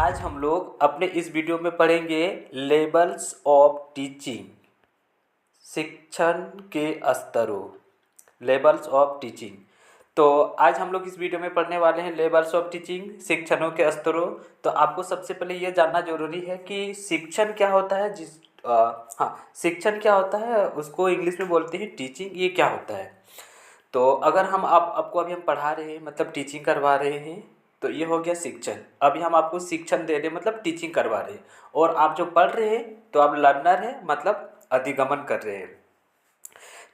आज हम लोग अपने इस वीडियो में पढ़ेंगे लेवल्स ऑफ टीचिंग, शिक्षण के स्तरों। Levels of teaching. तो आज हम लोग इस वीडियो में पढ़ने वाले हैं लेवल्स ऑफ टीचिंग, शिक्षणों के स्तरों। तो आपको सबसे पहले ये जानना जरूरी है कि शिक्षण क्या होता है। शिक्षण क्या होता है उसको इंग्लिश में बोलते हैं टीचिंग। ये क्या होता है, तो अगर हम आपको अभी हम पढ़ा रहे हैं मतलब टीचिंग करवा रहे हैं, तो ये हो गया शिक्षण। अभी हम आपको शिक्षण दे रहे हैं मतलब टीचिंग करवा रहे हैं, और आप जो पढ़ रहे हैं तो आप लर्नर हैं मतलब अधिगमन कर रहे हैं।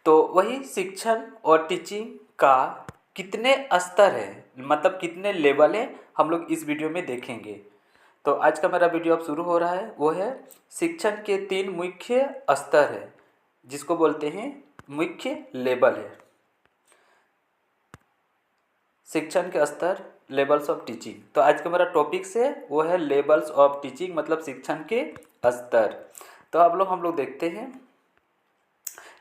तो वही शिक्षण और टीचिंग का कितने स्तर है मतलब कितने लेवल है, हम लोग इस वीडियो में देखेंगे। तो आज का मेरा वीडियो अब शुरू हो रहा है, वो है शिक्षण के 3 मुख्य स्तर है जिसको बोलते हैं मुख्य लेवल है। शिक्षण के स्तर, लेवल्स ऑफ टीचिंग। तो आज का मेरा टॉपिक से वो है लेवल्स ऑफ टीचिंग मतलब शिक्षण के स्तर। तो हम लोग देखते हैं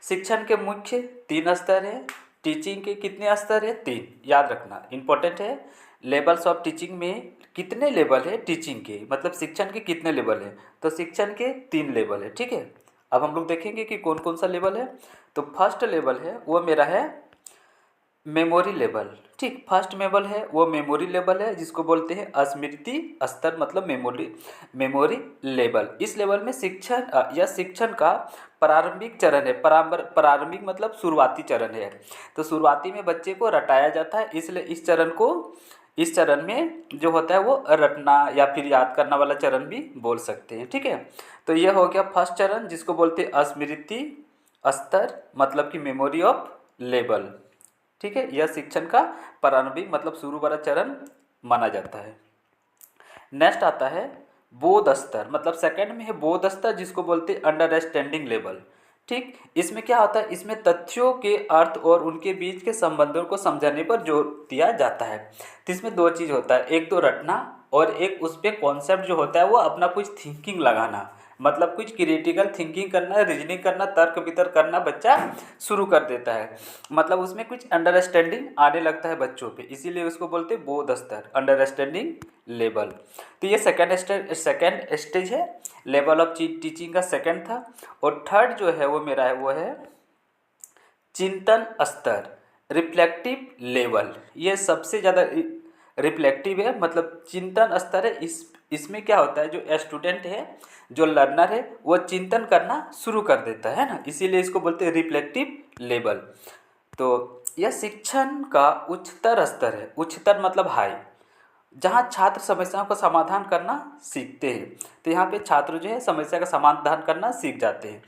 शिक्षण के मुख्य 3 स्तर हैं। टीचिंग के कितने स्तर है? 3। याद रखना, इंपॉर्टेंट है। लेवल्स ऑफ टीचिंग में कितने लेवल है टीचिंग के, मतलब शिक्षण के कितने लेवल है? तो शिक्षण के 3 लेवल है, ठीक है। अब हम लोग देखेंगे कि कौन कौन सा लेवल है। तो फर्स्ट लेवल है वो मेरा है मेमोरी लेवल, ठीक। फर्स्ट लेवल है वो मेमोरी लेवल है जिसको बोलते हैं स्मृति स्तर मतलब मेमोरी लेवल। इस लेवल में शिक्षण या शिक्षण का प्रारंभिक चरण है। प्रारंभिक मतलब शुरुआती चरण है। तो शुरुआती में बच्चे को रटाया जाता है, इसलिए इस चरण में जो होता है वो रटना या फिर याद करना वाला चरण भी बोल सकते हैं, ठीक है। तो ये हो गया फर्स्ट चरण जिसको बोलते हैं स्मृति स्तर मतलब कि मेमोरी ऑफ लेवल, ठीक है। यह शिक्षण का प्रारंभिक मतलब शुरू वाला चरण माना जाता है। नेक्स्ट आता है बोध स्तर मतलब सेकंड में है बोध स्तर जिसको बोलते हैं अंडरस्टैंडिंग लेवल, ठीक। इसमें क्या होता है, इसमें तथ्यों के अर्थ और उनके बीच के संबंधों को समझाने पर जोर दिया जाता है। तो इसमें 2 चीज़ होता है, एक तो रटना और एक उस पर कॉन्सेप्ट जो होता है वो अपना कुछ थिंकिंग लगाना, मतलब कुछ क्रिटिकल थिंकिंग करना, रीजनिंग करना, तर्क वितर्क करना बच्चा शुरू कर देता है। मतलब उसमें कुछ अंडरस्टैंडिंग आने लगता है बच्चों पे, इसीलिए उसको बोलते हैं बोध स्तर, अंडरस्टैंडिंग लेवल। तो ये सेकेंड स्टेज है, लेवल ऑफ टीचिंग का सेकेंड था। और थर्ड जो है वो मेरा है वो है चिंतन स्तर, रिफ्लेक्टिव लेवल। ये सबसे ज़्यादा रिफ्लेक्टिव है मतलब चिंतन स्तर है। इसमें क्या होता है, जो स्टूडेंट है जो लर्नर है वो चिंतन करना शुरू कर देता है ना, इसीलिए इसको बोलते हैं रिफ्लेक्टिव लेवल। तो यह शिक्षण का उच्चतर स्तर है। उच्चतर मतलब हाई, जहाँ छात्र समस्याओं का समाधान करना सीखते हैं। तो यहाँ पे छात्र जो है समस्या का समाधान करना सीख जाते हैं।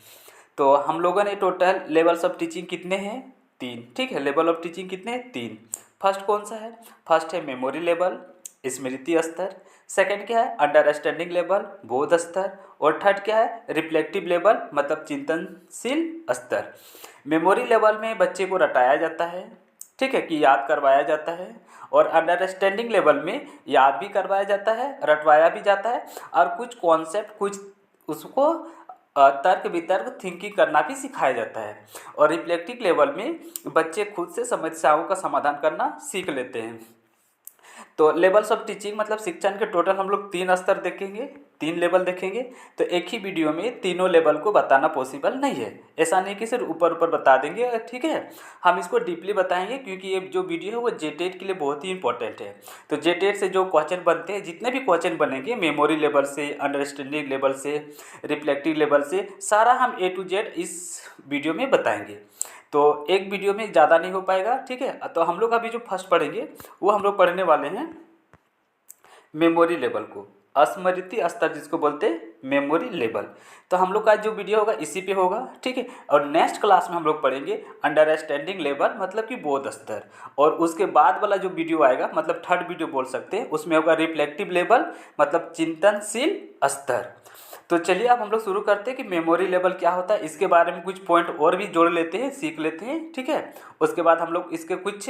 तो हम लोगों ने टोटल लेवल्स ऑफ टीचिंग कितने हैं? 3, ठीक है। लेवल ऑफ टीचिंग कितने? 3। फर्स्ट कौन सा है? फर्स्ट है मेमोरी लेवल, स्मृति स्तर। सेकंड क्या है? अंडरस्टैंडिंग लेवल, बोध स्तर। और थर्ड क्या है? रिफ्लेक्टिव लेवल मतलब चिंतनशील स्तर। मेमोरी लेवल में बच्चे को रटाया जाता है, ठीक है, कि याद करवाया जाता है। और अंडरस्टैंडिंग लेवल में याद भी करवाया जाता है, रटवाया भी जाता है, और कुछ कॉन्सेप्ट कुछ उसको तर्क वितर्क थिंकिंग करना भी सिखाया जाता है। और रिफ्लेक्टिव लेवल में बच्चे खुद से समस्याओं का समाधान करना सीख लेते हैं। तो लेवल्स ऑफ टीचिंग मतलब शिक्षण के टोटल हम लोग 3 स्तर देखेंगे, 3 लेवल देखेंगे। तो एक ही वीडियो में तीनों लेवल को बताना पॉसिबल नहीं है। ऐसा नहीं कि सिर्फ ऊपर ऊपर बता देंगे, ठीक है। हम इसको डीपली बताएंगे क्योंकि ये जो वीडियो है वो जेटेट के लिए बहुत ही इंपॉर्टेंट है। तो जेटेट से जो क्वेश्चन बनते हैं, जितने भी क्वेश्चन बनेंगे मेमोरी लेवल से, अंडरस्टैंडिंग लेवल से, रिफ्लेक्टिव लेवल से, सारा हम A to Z इस वीडियो में बताएंगे। तो एक वीडियो में ज़्यादा नहीं हो पाएगा, ठीक है। तो हम लोग अभी जो फर्स्ट पढ़ेंगे वो हम लोग पढ़ने वाले हैं मेमोरी लेवल को, स्मृति स्तर जिसको बोलते हैं मेमोरी लेवल। तो हम लोग का जो वीडियो होगा इसी पे होगा, ठीक है। और नेक्स्ट क्लास में हम लोग पढ़ेंगे अंडरस्टैंडिंग लेवल मतलब कि बोध स्तर। और उसके बाद वाला जो वीडियो आएगा मतलब थर्ड वीडियो बोल सकते हैं, उसमें होगा रिफ्लेक्टिव लेवल मतलब चिंतनशील स्तर। तो चलिए अब हम लोग शुरू करते हैं कि मेमोरी लेवल क्या होता है। इसके बारे में कुछ पॉइंट और भी जोड़ लेते हैं, सीख लेते हैं, ठीक है। उसके बाद हम लोग इसके कुछ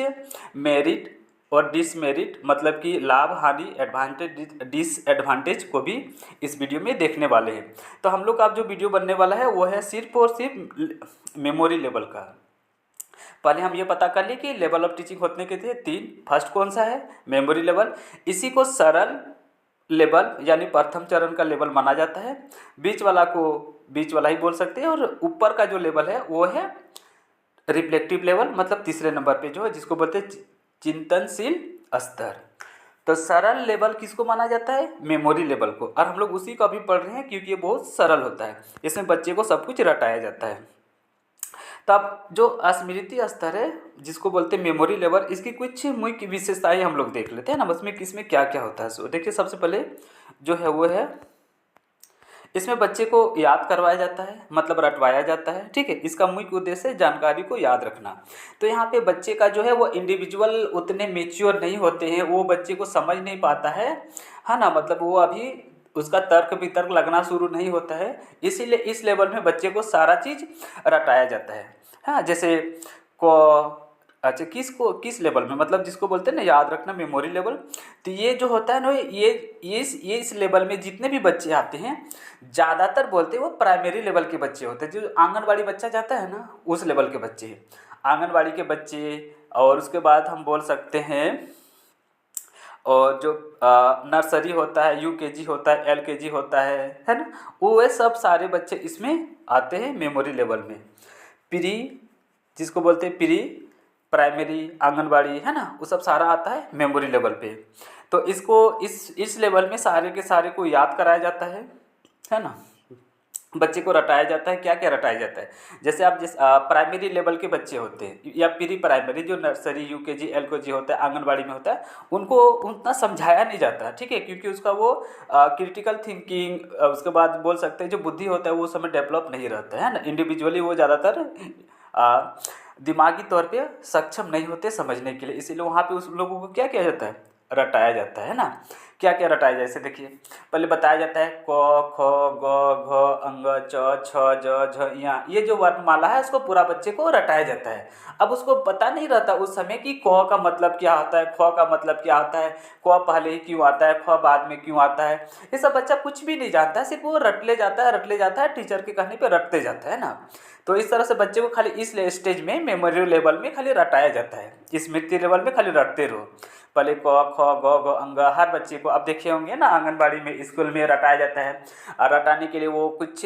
मेरिट और डिसमेरिट मतलब कि लाभ हानि, एडवांटेज डिसएडवांटेज को भी इस वीडियो में देखने वाले हैं। तो हम लोग का अब जो वीडियो बनने वाला है वो है सिर्फ और सिर्फ मेमोरी लेवल का। पहले हम ये पता कर लिए कि लेवल ऑफ टीचिंग होने के थे 3। फर्स्ट कौन सा है? Memory level. इसी को सरल लेवल यानी प्रथम चरण का लेवल माना जाता है। बीच वाला को बीच वाला ही बोल सकते हैं, और ऊपर का जो लेवल है वो है रिफ्लेक्टिव लेवल, मतलब तीसरे नंबर पे जो है, जिसको बोलते हैं चिंतनशील स्तर। तो सरल लेवल किसको माना जाता है? मेमोरी लेवल को। और हम लोग उसी को अभी पढ़ रहे हैं क्योंकि ये बहुत सरल होता है, इसमें बच्चे को सब कुछ रटाया जाता है। तब जो स्मृति स्तर है जिसको बोलते हैं मेमोरी लेवल, इसकी कुछ मुख्य विशेषताएं हम लोग देख लेते हैं ना, बस में किसमें क्या क्या होता है। सो देखिए, सबसे पहले जो है वो है, इसमें बच्चे को याद करवाया जाता है, मतलब रटवाया जाता है। ठीक है, इसका मुख्य उद्देश्य है जानकारी को याद रखना। तो यहाँ पे बच्चे का जो है वो इंडिविजुअल उतने मेच्योर नहीं होते हैं, वो बच्चे को समझ नहीं पाता है ना, मतलब वो अभी उसका तर्क वितर्क लगना शुरू नहीं होता है, इसीलिए इस लेवल में बच्चे को सारा चीज़ रटाया जाता है। हाँ, जैसे को अच्छा किस लेवल में, मतलब जिसको बोलते हैं ना याद रखना, मेमोरी लेवल। तो ये जो होता है ना, ये इस लेवल में जितने भी बच्चे आते हैं, ज़्यादातर बोलते हैं वो प्राइमरी लेवल के बच्चे होते हैं। जो आंगनबाड़ी बच्चा जाता है ना, उस लेवल के बच्चे, आंगनबाड़ी के बच्चे। और उसके बाद हम बोल सकते हैं, और जो नर्सरी होता है, यूकेजी होता है, एलकेजी होता है ना, वो सब सारे बच्चे इसमें आते हैं मेमोरी लेवल में। प्री, जिसको बोलते हैं प्री प्राइमरी, आंगनबाड़ी, है ना, वो सब सारा आता है मेमोरी लेवल पे। तो इसको इस लेवल में सारे के सारे को याद कराया जाता है ना, बच्चे को रटाया जाता है। क्या क्या रटाया जाता है, जैसे आप प्राइमरी लेवल के बच्चे होते हैं या प्री प्राइमरी, जो नर्सरी, यूकेजी, एलकेजी होता है, आंगनबाड़ी में होता है, उनको उतना समझाया नहीं जाता है। ठीक है, क्योंकि उसका वो क्रिटिकल थिंकिंग, उसके बाद बोल सकते हैं जो बुद्धि होता है वो समय डेवलप नहीं रहता है ना, इंडिविजुअली वो ज़्यादातर दिमागी तौर पे सक्षम नहीं होते समझने के लिए, इसीलिए वहाँ पे उस लोगों को क्या किया जाता है? रटाया जाता है ना। क्या क्या रटाया जाए, जैसे देखिए, पहले बताया जाता है क ख ग घ अंग च छ ज झ या, ये जो वर्णमाला है उसको पूरा बच्चे को रटाया जाता है। अब उसको पता नहीं रहता उस समय कि क का मतलब क्या होता है, ख का मतलब क्या होता है, क पहले ही क्यों आता है, ख बाद में क्यों आता है, ये सब बच्चा कुछ भी नहीं जानता है, सिर्फ वो रट ले जाता है, टीचर के कहने पर रटते जाता है ना। तो इस तरह से बच्चे को खाली इस स्टेज में, मेमोरी लेवल में खाली रटाया जाता है, स्मृति लेवल में खाली रटते रहो। पहले क ख ग घ अंग, हर बच्चे को आप देखे होंगे ना आंगनबाड़ी में, स्कूल में रटाया जाता है। और रटाने के लिए वो कुछ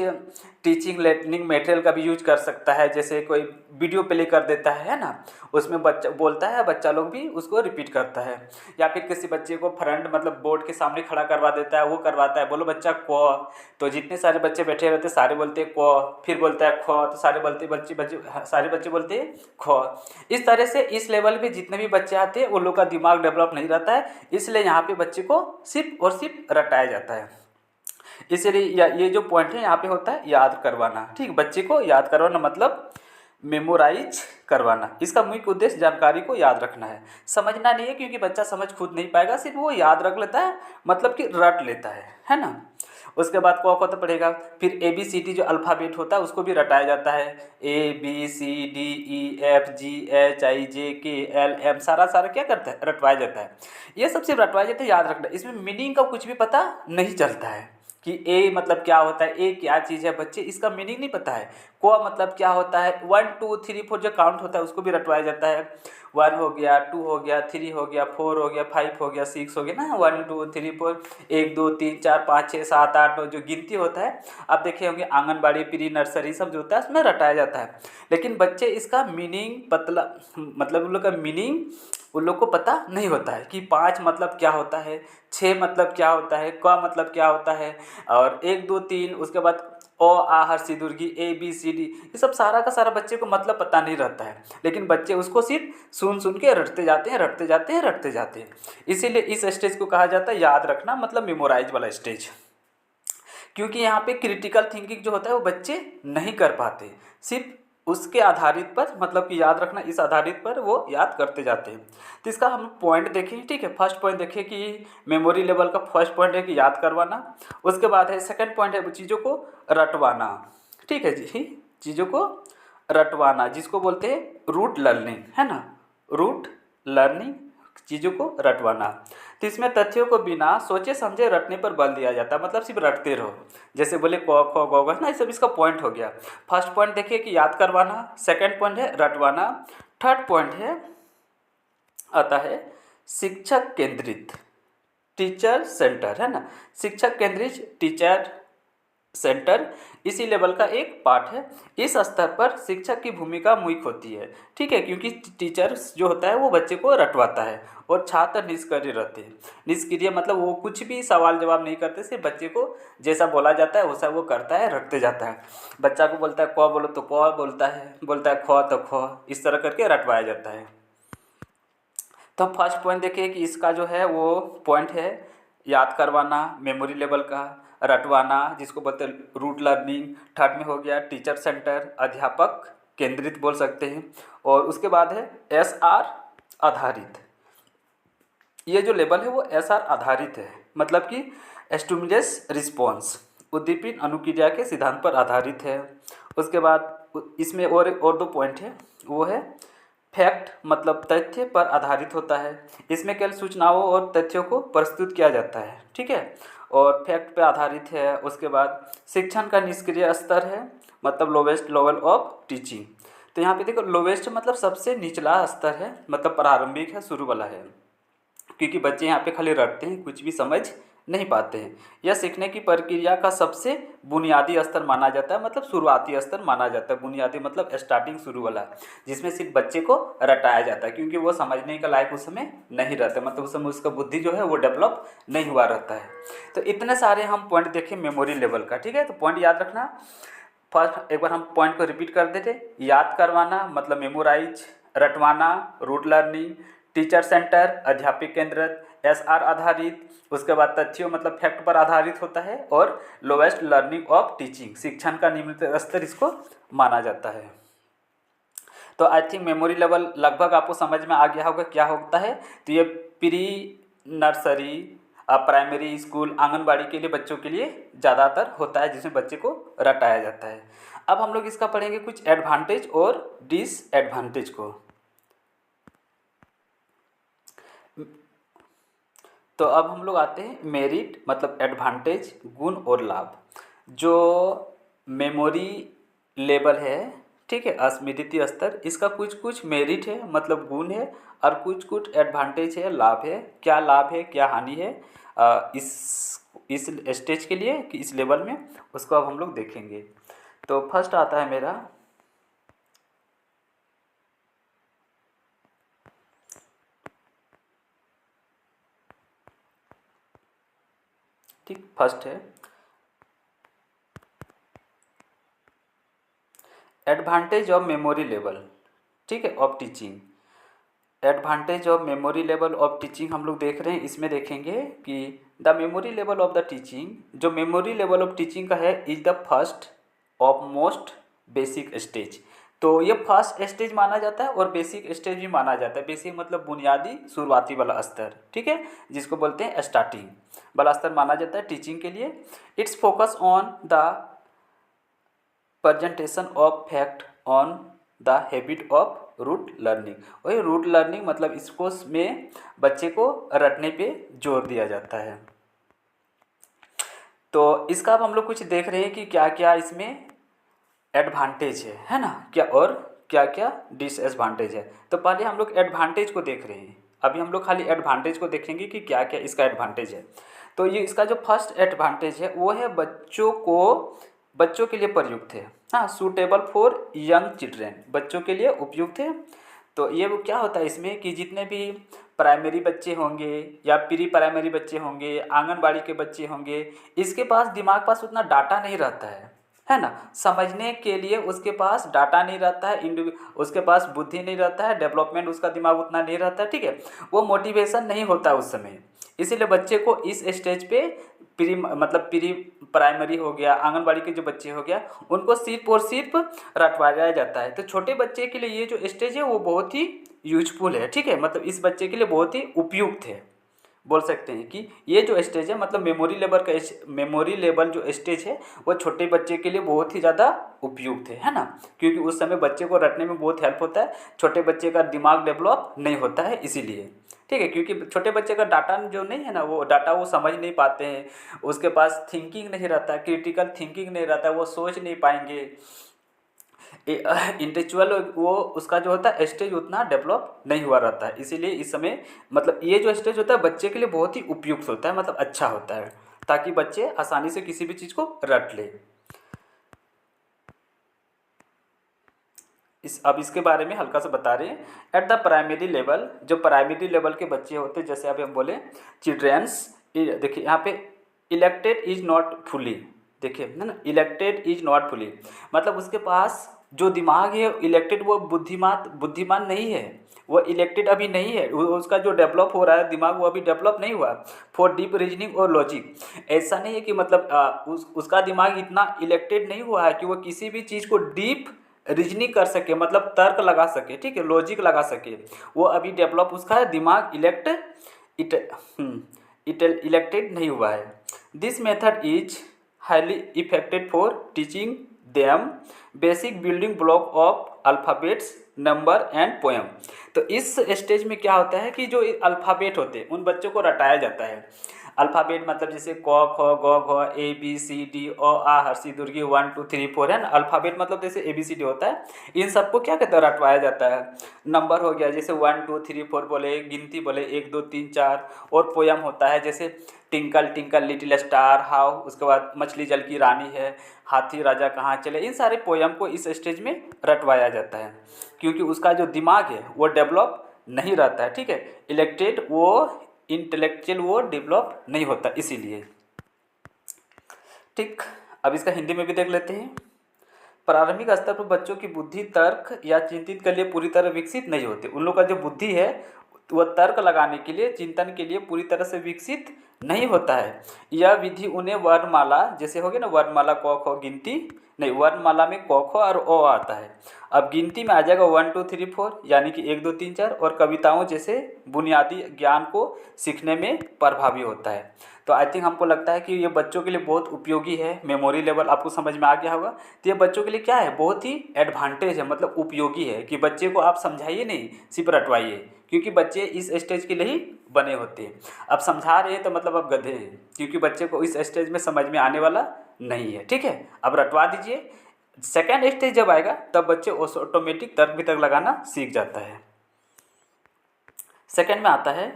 टीचिंग लर्निंग मटेरियल का भी यूज कर सकता है, जैसे कोई वीडियो प्ले कर देता है ना, उसमें बच्चा बोलता है, बच्चा लोग भी उसको रिपीट करता है। या फिर किसी बच्चे को फ्रंट, मतलब बोर्ड के सामने खड़ा करवा देता है, वो करवाता है, बोलो बच्चा क, तो जितने सारे बच्चे बैठे रहते हैं सारे बोलते हैं क, फिर बोलता है ख, तो सारे बच्चे बोलते हैं ख। इस तरह से इस लेवल पे जितने भी बच्चे आते हैं उन लोग का दिमाग डेवलप नहीं रहता है, इसलिए यहाँ पे बच्चे को सिर्फ और सिर्फ रटाया जाता है। इसलिए ये जो पॉइंट है यहाँ पे होता है याद करवाना। ठीक, बच्चे को याद करवाना मतलब मेमोराइज करवाना, इसका मुख्य उद्देश्य जानकारी को याद रखना है, समझना नहीं है, क्योंकि बच्चा समझ खुद नहीं पाएगा, सिर्फ वो याद रख लेता है, मतलब कि रट लेता है ना। उसके बाद क तो पढ़ेगा, फिर ABCD जो अल्फ़ाबेट होता है उसको भी रटाया जाता है, ABCDEFGHIJKLM, सारा क्या करता है? रटवाया जाता है। ये सब सिर्फ रटवाया जाता है, याद रखना। इसमें मीनिंग का कुछ भी पता नहीं चलता है कि ए मतलब क्या होता है, ए क्या चीज़ है, बच्चे इसका मीनिंग नहीं पता है। को मतलब क्या होता है, 1 2 3 4 जो काउंट होता है उसको भी रटवाया जाता है। 1 हो गया, 2 हो गया, 3 हो गया, 4 हो गया, 5 हो गया, 6 हो गया ना, 1 2 3 4, 1 2 3 4 5 6 7 8 9 जो गिनती होता है, आप देखे होंगे आंगनबाड़ी, प्री नर्सरी सब जो होता है उसमें रटाया जाता है। लेकिन बच्चे इसका मीनिंग मतलब उन लोग का मीनिंग उन लोग को पता नहीं होता है कि 5 मतलब क्या होता है, 6 मतलब क्या होता है, क मतलब क्या होता है, और 1 2 3, उसके बाद ओ आ हर सी दुर्गी ABCD, ये सब सारा का सारा बच्चे को मतलब पता नहीं रहता है, लेकिन बच्चे उसको सिर्फ सुन के रटते जाते हैं। इसीलिए इस स्टेज को कहा जाता है याद रखना, मतलब मेमोराइज वाला स्टेज। क्योंकि यहाँ पे क्रिटिकल थिंकिंग जो होता है वो बच्चे नहीं कर पाते, सिर्फ उसके आधारित पर, मतलब कि याद रखना इस आधारित पर वो याद करते जाते हैं। तो इसका हम पॉइंट देखें। ठीक है, फर्स्ट पॉइंट देखें कि मेमोरी लेवल का फर्स्ट पॉइंट है कि याद करवाना। उसके बाद है सेकंड पॉइंट है चीज़ों को रटवाना। ठीक है जी, चीज़ों को रटवाना जिसको बोलते हैं रूट लर्निंग, है ना, रूट लर्निंग, चीज़ों को रटवाना। तो इसमें तथ्यों को बिना सोचे समझे रटने पर बल दिया जाता है, मतलब सिर्फ रटते रहो, जैसे बोले क ख ग घ ना, ये सब इसका पॉइंट हो गया। फर्स्ट पॉइंट देखिए कि याद करवाना, सेकंड पॉइंट है रटवाना, थर्ड पॉइंट है आता है शिक्षक केंद्रित। टीचर सेंटर, है ना, शिक्षक केंद्रित टीचर सेंटर इसी लेवल का एक पार्ट है। इस स्तर पर शिक्षक की भूमिका मुख्य होती है, ठीक है, क्योंकि टीचर जो होता है वो बच्चे को रटवाता है और छात्र निष्क्रिय रहते हैं। निष्क्रिय मतलब वो कुछ भी सवाल जवाब नहीं करते, सिर्फ बच्चे को जैसा बोला जाता है वैसा वो करता है, रटते जाता है। बच्चा को बोलता है क बोलो तो क बोलता है ख तो ख, इस तरह करके रटवाया जाता है। तो फर्स्ट पॉइंट देखिए कि इसका जो है वो पॉइंट है याद करवाना, मेमोरी लेवल का, रटवाना जिसको बोलते हैं रूट लर्निंग। थर्ड में हो गया टीचर सेंटर, अध्यापक केंद्रित बोल सकते हैं। और उसके बाद है एसआर आधारित। ये जो लेवल है वो एसआर आधारित है, मतलब कि स्टिमुलस रिस्पॉन्स, उद्दीपित अनुक्रिया के सिद्धांत पर आधारित है। उसके बाद इसमें और दो पॉइंट है, वो है फैक्ट मतलब तथ्य पर आधारित होता है। इसमें केवल सूचनाओं और तथ्यों को प्रस्तुत किया जाता है, ठीक है, और फैक्ट पर आधारित है। उसके बाद शिक्षण का निष्क्रिय स्तर है, मतलब लोवेस्ट लेवल ऑफ टीचिंग। तो यहाँ पे देखो लोवेस्ट मतलब सबसे निचला स्तर है, मतलब प्रारंभिक है, शुरू वाला है, क्योंकि बच्चे यहाँ पे खाली रटते हैं, कुछ भी समझ नहीं पाते हैं। यह सीखने की प्रक्रिया का सबसे बुनियादी स्तर माना जाता है, मतलब शुरुआती स्तर माना जाता है। बुनियादी मतलब स्टार्टिंग, शुरू वाला, जिसमें सिर्फ बच्चे को रटाया जाता है, क्योंकि वो समझने के लायक उस समय नहीं रहता, मतलब उस समय उसका बुद्धि जो है वो डेवलप नहीं हुआ रहता है। तो इतने सारे हम पॉइंट देखें मेमोरी लेवल का, ठीक है। तो पॉइंट याद रखना। फर्स्ट एक बार हम पॉइंट को रिपीट कर देते। याद करवाना मतलब मेमोराइज, रटवाना रूट लर्निंग, टीचर सेंटर अध्यापक केंद्रित, एसआर आधारित, उसके बाद तथ्यों मतलब फैक्ट पर आधारित होता है, और लोवेस्ट लर्निंग ऑफ टीचिंग, शिक्षण का निम्नतम स्तर इसको माना जाता है। तो आई थिंक मेमोरी लेवल लगभग आपको समझ में आ गया होगा क्या होता है। तो ये pre nursery, primary school, anganwadi के लिए बच्चों के लिए ज़्यादातर होता है, जिसमें बच्चे को रटाया जाता है। अब हम लोग इसका पढ़ेंगे कुछ एडवांटेज और डिसएडवांटेज को। तो अब हम लोग आते हैं मेरिट मतलब एडवांटेज, गुण और लाभ। जो मेमोरी लेवल है, ठीक है, स्मृति स्तर, इसका कुछ कुछ मेरिट है मतलब गुण है, और कुछ कुछ एडवांटेज है, लाभ है। क्या लाभ है क्या हानि है इस स्टेज के लिए कि इस लेवल में, उसको अब हम लोग देखेंगे। तो फर्स्ट आता है मेरा ठीक, फर्स्ट है एडवांटेज ऑफ मेमोरी लेवल, ठीक है, of teaching. Advantage of memory level of teaching हम लोग देख रहे हैं। इसमें देखेंगे कि the memory level of the teaching, जो मेमोरी लेवल ऑफ टीचिंग का है, is the first of most basic stage. तो ये फर्स्ट स्टेज माना जाता है और बेसिक स्टेज भी माना जाता है। बेसिक मतलब बुनियादी शुरुआती वाला स्तर, ठीक है, जिसको बोलते हैं स्टार्टिंग वाला स्तर माना जाता है टीचिंग के लिए। It's focus on the presentation of fact on the habit of rote learning. वही रूट लर्निंग मतलब इसको में बच्चे को रटने पे जोर दिया जाता है। तो इसका अब हम लोग कुछ देख रहे हैं कि क्या क्या इसमें एडवांटेज है ना, क्या और क्या क्या डिसएडवांटेज है। तो पहले हम लोग एडवांटेज को देख रहे हैं। अभी हम लोग खाली एडवांटेज को देखेंगे कि क्या क्या इसका एडवांटेज है। तो ये इसका जो फर्स्ट एडवांटेज है वो है बच्चों के लिए प्रयुक्त है, हाँ, सूटेबल फॉर यंग चिल्ड्रेन, बच्चों के लिए उपयुक्त है। तो ये वो क्या होता है इसमें कि जितने भी प्राइमरी बच्चे होंगे या प्री प्राइमरी बच्चे होंगे, आंगनबाड़ी के बच्चे होंगे, इसके पास दिमाग पास उतना डाटा नहीं रहता है ना, समझने के लिए उसके पास डाटा नहीं रहता है, उसके पास बुद्धि नहीं रहता है, डेवलपमेंट उसका दिमाग उतना नहीं रहता है, ठीक है, वो मोटिवेशन नहीं होता उस समय। इसीलिए बच्चे को इस स्टेज पे प्री प्राइमरी हो गया, आंगनबाड़ी के जो बच्चे हो गया, उनको सिर्फ और सिर्फ रटवाया जाता है। तो छोटे बच्चे के लिए ये जो स्टेज है वो बहुत ही यूजफुल है, ठीक है, मतलब इस बच्चे के लिए बहुत ही उपयुक्त है। बोल सकते हैं कि ये जो स्टेज है मतलब मेमोरी लेवल जो स्टेज है वो छोटे बच्चे के लिए बहुत ही ज़्यादा उपयुक्त है ना, क्योंकि उस समय बच्चे को रटने में बहुत हेल्प होता है। छोटे बच्चे का दिमाग डेवलप नहीं होता है इसीलिए, ठीक है, क्योंकि छोटे बच्चे का डाटा जो नहीं है ना, वो डाटा वो समझ नहीं पाते हैं, उसके पास थिंकिंग नहीं रहता है, क्रिटिकल थिंकिंग नहीं रहता है, वो सोच नहीं पाएंगे। इंटेलेक्चुअल वो उसका जो होता है स्टेज उतना डेवलप नहीं हुआ रहता है, इसीलिए इस समय मतलब ये जो स्टेज होता है बच्चे के लिए बहुत ही उपयुक्त होता है, मतलब अच्छा होता है, ताकि बच्चे आसानी से किसी भी चीज़ को रट ले। अब इसके बारे में हल्का सा बता रहे हैं। एट द प्राइमरी लेवल, जो प्राइमरी लेवल के बच्चे होते हैं, जैसे अभी हम बोले चिल्ड्रेंस, देखिए यहाँ पे इलेक्टेड इज नॉट फुली, देखिए है ना, इलेक्टेड इज नॉट फुली, मतलब उसके पास जो दिमाग है इलेक्टेड, वो बुद्धिमान बुद्धिमान नहीं है, वो इलेक्टेड अभी नहीं है, उसका जो डेवलप हो रहा है दिमाग वो अभी डेवलप नहीं हुआ फॉर डीप रीजनिंग और लॉजिक। ऐसा नहीं है कि मतलब उसका दिमाग इतना इलेक्टेड नहीं हुआ है कि वो किसी भी चीज़ को डीप रीजनिंग कर सके, मतलब तर्क लगा सके, ठीक है, लॉजिक लगा सके, वो अभी डेवलप उसका दिमाग इट इलेक्टेड नहीं हुआ है। This method is highly effective for teaching them basic building block of alphabets, number and poem. तो इस स्टेज में क्या होता है कि जो अल्फ़ाबेट होते हैं उन बच्चों को रटाया जाता है। अल्फ़ाबेट मतलब जैसे क ख ग घ ए बी सी डी अ आ हर्षी दुर्गी 1 2 3 4 है ना। अल्फ़ाबेट मतलब जैसे ए बी सी डी होता है, इन सबको क्या कहते हैं, रटवाया जाता है। नंबर हो गया जैसे 1 2 3 4 बोले, गिनती बोले 1 2 3 4। और पोयम होता है जैसे tinkle tinkle little star, how, उसके बाद मछली जल की रानी है, हाथी राजा कहाँ चले। इन सारे पोयम को इस स्टेज में रटवाया जाता है, क्योंकि उसका जो दिमाग है वो डेवलप नहीं रहता है, ठीक है, इलेक्टेड वो इंटेलेक्चुअल वो डेवलप नहीं होता, इसीलिए। ठीक, अब इसका हिंदी में भी देख लेते हैं। प्रारंभिक स्तर पर बच्चों की बुद्धि तर्क या चिंतित के लिए पूरी तरह विकसित नहीं होती। उन लोग का जो बुद्धि है वह तर्क लगाने के लिए, चिंतन के लिए पूरी तरह से विकसित नहीं होता है। यह विधि उन्हें वर्णमाला, जैसे हो गया ना वर्णमाला क ख गिनती, नहीं, वर्णमाला में क ख और ओ आता है। अब गिनती में आ जाएगा 1 2 3 4, यानी कि 1 2 3 4। और कविताओं जैसे बुनियादी ज्ञान को सीखने में प्रभावी होता है। तो आई थिंक हमको लगता है कि ये बच्चों के लिए बहुत उपयोगी है। मेमोरी लेवल आपको समझ में आ गया होगा। तो ये बच्चों के लिए क्या है, बहुत ही एडवांटेज है, मतलब उपयोगी है, कि बच्चे को आप समझाइए नहीं, सिर्फ रटवाइए, क्योंकि बच्चे इस स्टेज के लिए ही बने होते हैं। अब समझा रहे हैं तो मतलब अब गधे हैं, क्योंकि बच्चे को इस स्टेज में समझ में आने वाला नहीं है, ठीक है। अब रटवा दीजिए। सेकेंड स्टेज जब आएगा तब बच्चे ऑटोमेटिक तर्क वितर्क लगाना सीख जाता है। सेकेंड में आता है,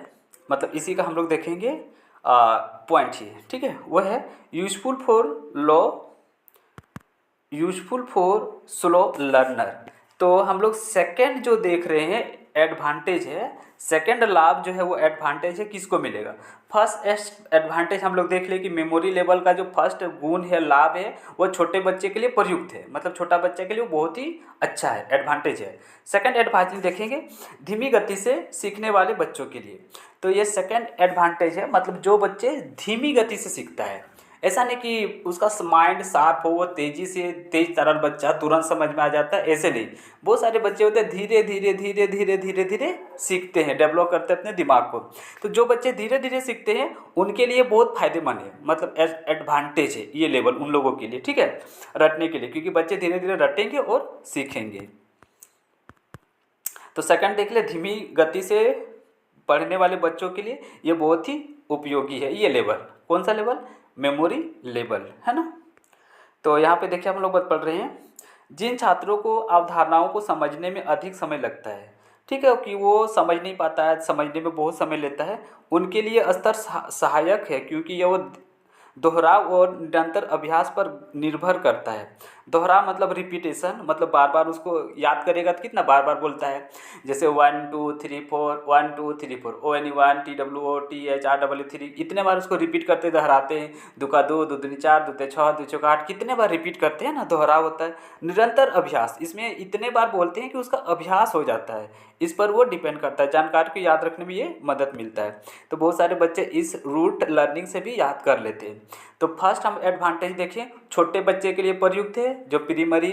मतलब इसी का हम लोग देखेंगे पॉइंट ही, ठीक है, वो है यूजफुल फॉर स्लो लर्नर। तो हम लोग सेकेंड जो देख रहे हैं एडवांटेज है, सेकेंड लाभ जो है वो एडवांटेज है, किसको मिलेगा। फर्स्ट एडवांटेज हम लोग देख ले कि मेमोरी लेवल का जो फर्स्ट गुण है, लाभ है, वो छोटे बच्चे के लिए प्रयुक्त है, मतलब छोटा बच्चे के लिए बहुत ही अच्छा है, एडवांटेज है। सेकेंड एडवांटेज देखेंगे धीमी गति से सीखने वाले बच्चों के लिए। तो ये सेकेंड एडवांटेज है, मतलब जो बच्चे धीमी गति से सीखता है, ऐसा नहीं कि उसका माइंड शार्प हो, वो तेज़ी से तेज तरह बच्चा तुरंत समझ में आ जाता है, ऐसे नहीं। बहुत सारे बच्चे होते हैं धीरे धीरे धीरे धीरे धीरे धीरे सीखते हैं, डेवलप करते हैं अपने दिमाग को। तो जो बच्चे धीरे धीरे सीखते हैं उनके लिए बहुत फायदेमंद है, मतलब एडवांटेज है ये लेवल उन लोगों के लिए, ठीक है, रटने के लिए, क्योंकि बच्चे धीरे धीरे रटेंगे और सीखेंगे। तो सेकंड देख ले, धीमी गति से पढ़ने वाले बच्चों के लिए ये बहुत ही उपयोगी है ये लेवल। कौन सा लेवल, मेमोरी लेवल, है ना। तो यहाँ पे देखिए हम लोग बात पढ़ रहे हैं, जिन छात्रों को अवधारणाओं को समझने में अधिक समय लगता है, ठीक है, कि वो समझ नहीं पाता है, समझने में बहुत समय लेता है, उनके लिए स्तर सहायक है, क्योंकि ये वो दोहराव और निरंतर अभ्यास पर निर्भर करता है। दोहराव मतलब रिपीटेशन, मतलब बार बार उसको याद करेगा तो कितना बार बार बोलता है। जैसे 1 2 3 4 1 2 3 4 ONE 1 TWOTHREE इतने बार उसको रिपीट करते दोहराते हैं। 2 का 2 2 दूनी 4 2 ते 6 2 चौका 8 कितने बार रिपीट करते हैं ना, दोहराव होता है। निरंतर अभ्यास, इसमें इतने बार बोलते हैं कि उसका अभ्यास हो जाता है, इस पर वो डिपेंड करता है, जानकारी को याद रखने में ये मदद मिलता है। तो बहुत सारे बच्चे इस रूट लर्निंग से भी याद कर लेते हैं। तो फर्स्ट हम एडवांटेज देखें, छोटे बच्चे के लिए प्रयुक्त है, जो प्रीमरी